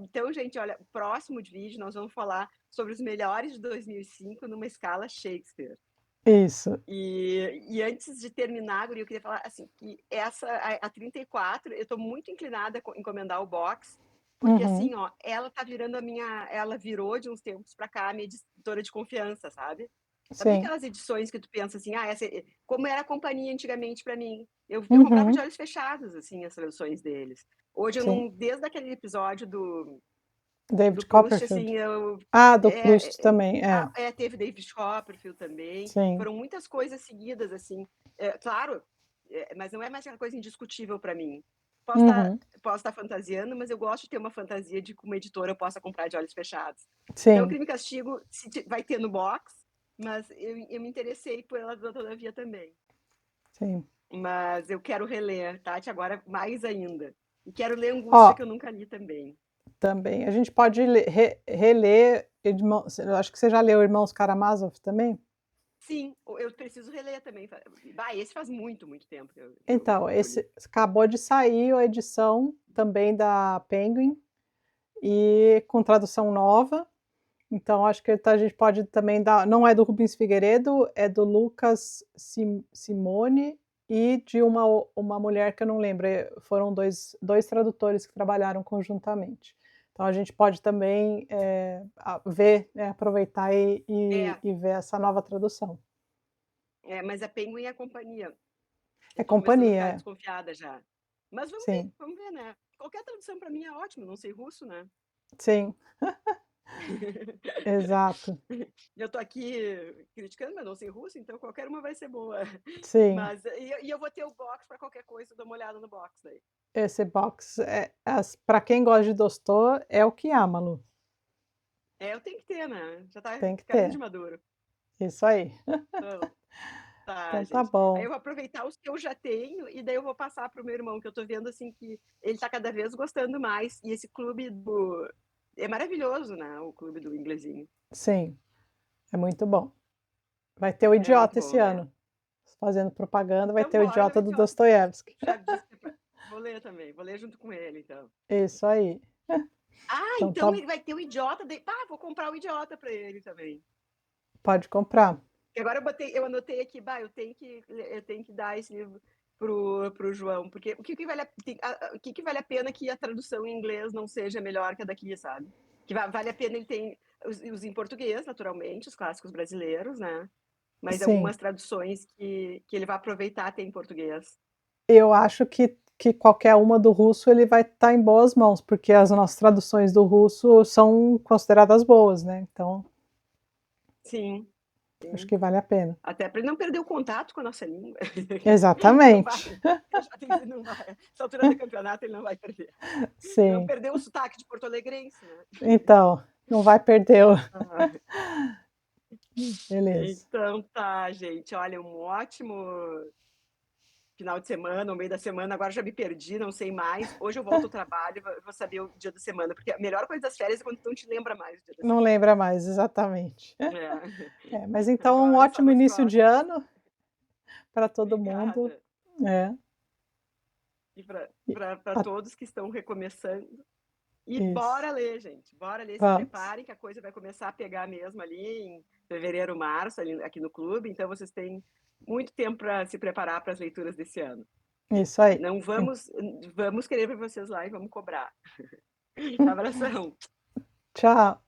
então, gente, olha, o próximo de vídeo nós vamos falar sobre os melhores de 2005 numa escala Shakespeare. isso. E antes de terminar, guria, eu queria falar, assim, que a 34, eu estou muito inclinada a encomendar o box, porque, Uhum, assim, ó, ela virou de uns tempos pra cá a minha editora de confiança, sabe? Sabe sim. aquelas edições que tu pensa assim, como era a companhia antigamente para mim? Eu comprava de Uhum, olhos fechados, assim, as traduções deles. Hoje eu sim. não, desde aquele episódio do David Proust, Copperfield. assim, Ah, do Proust também, teve David Copperfield também, sim. foram muitas coisas seguidas, assim, claro, mas não é mais aquela coisa indiscutível para mim. Posso estar, Uhum, posso estar fantasiando, mas eu gosto de ter uma fantasia de que uma editora eu possa comprar de olhos fechados. Então, sim, Crime e Castigo vai ter no box, mas eu me interessei por ela todavia também. sim. Mas eu quero reler, Tati, agora mais ainda. E quero ler Angústia, Ó, que eu nunca li também. também, a gente pode reler eu acho que você já leu Irmãos Karamazov também? Sim, eu preciso reler também. Esse faz muito, muito tempo Então, que eu li. esse acabou de sair a edição também da Penguin. e com tradução nova. Então acho que a gente pode também dar, não é do Rubens Figueiredo, é do Lucas Simone e de uma mulher que eu não lembro, foram dois tradutores que trabalharam conjuntamente. Então a gente pode também, ver, aproveitar É, e ver essa nova tradução. mas a Penguin é a companhia. Eu É tô começando a companhia, ficar é. desconfiada já. Mas Sim, vamos ver, né? Qualquer tradução para mim é ótimo, não sei russo, né? sim, exato. Eu tô aqui criticando, mas não sei russo, então qualquer uma vai ser boa. Sim, Mas eu vou ter o box para qualquer coisa, eu dou uma olhada no box daí. esse box para quem gosta de Dostô, é o que há, Malu, É, eu tenho que ter, né? Já tá tem que carinho de ter. maduro. Isso aí. Então, tá, Então tá gente. Aí bom. eu vou aproveitar os que eu já tenho e daí eu vou passar pro meu irmão, que eu tô vendo assim que ele tá cada vez gostando mais. E esse clube do. É maravilhoso, né? O clube do inglesinho. Sim, é muito bom. Vai ter o É muito Idiota esse bom, né? ano. Fazendo propaganda, vai Então, ter o bora ler o Idiota do idiota. Dostoiévski. Já disse que vou ler também. Vou ler junto com ele, então. Isso aí. Ah, Então então tá, ele vai ter o idiota. Ah, vou comprar o idiota para ele também. pode comprar. Que agora eu anotei aqui, eu tenho que dar esse livro pro João, porque o que vale a pena que a tradução em inglês não seja melhor que a daqui, sabe? Que vale a pena ele tem os em português, naturalmente, os clássicos brasileiros, né? Mas Sim, algumas traduções que ele vai aproveitar ter em português. eu acho que qualquer uma do russo ele vai estar em boas mãos, porque as nossas traduções do russo são consideradas boas, né? Então, Sim, acho sim. que vale a pena. Até para ele não perder o contato com a nossa língua. Não Exatamente. vai. Eu já tenho, não vai. Essa altura do campeonato ele não vai perder. Não Sim. perdeu o sotaque de Porto Alegrense, né? Então, não vai perder o Ah, beleza. então tá, gente. Olha, um ótimo final de semana, no meio da semana. Agora já me perdi, não sei mais. Hoje eu volto ao trabalho, vou saber o dia da semana, porque a melhor coisa das férias é quando tu não te lembra mais o dia da Não semana. lembra mais, exatamente. É. É, mas então um Agora só ótimo nos início de próximos. ano para todo mundo. Obrigada. É, E e para a todos que estão recomeçando. E isso. bora ler, gente. Bora ler, se Vamos. preparem, que a coisa vai começar a pegar mesmo ali em fevereiro, março, ali, aqui no clube. Então vocês têm muito tempo para se preparar para as leituras desse ano. Isso aí. Não vamos querer ver vocês lá e vamos cobrar. Abração. Tchau.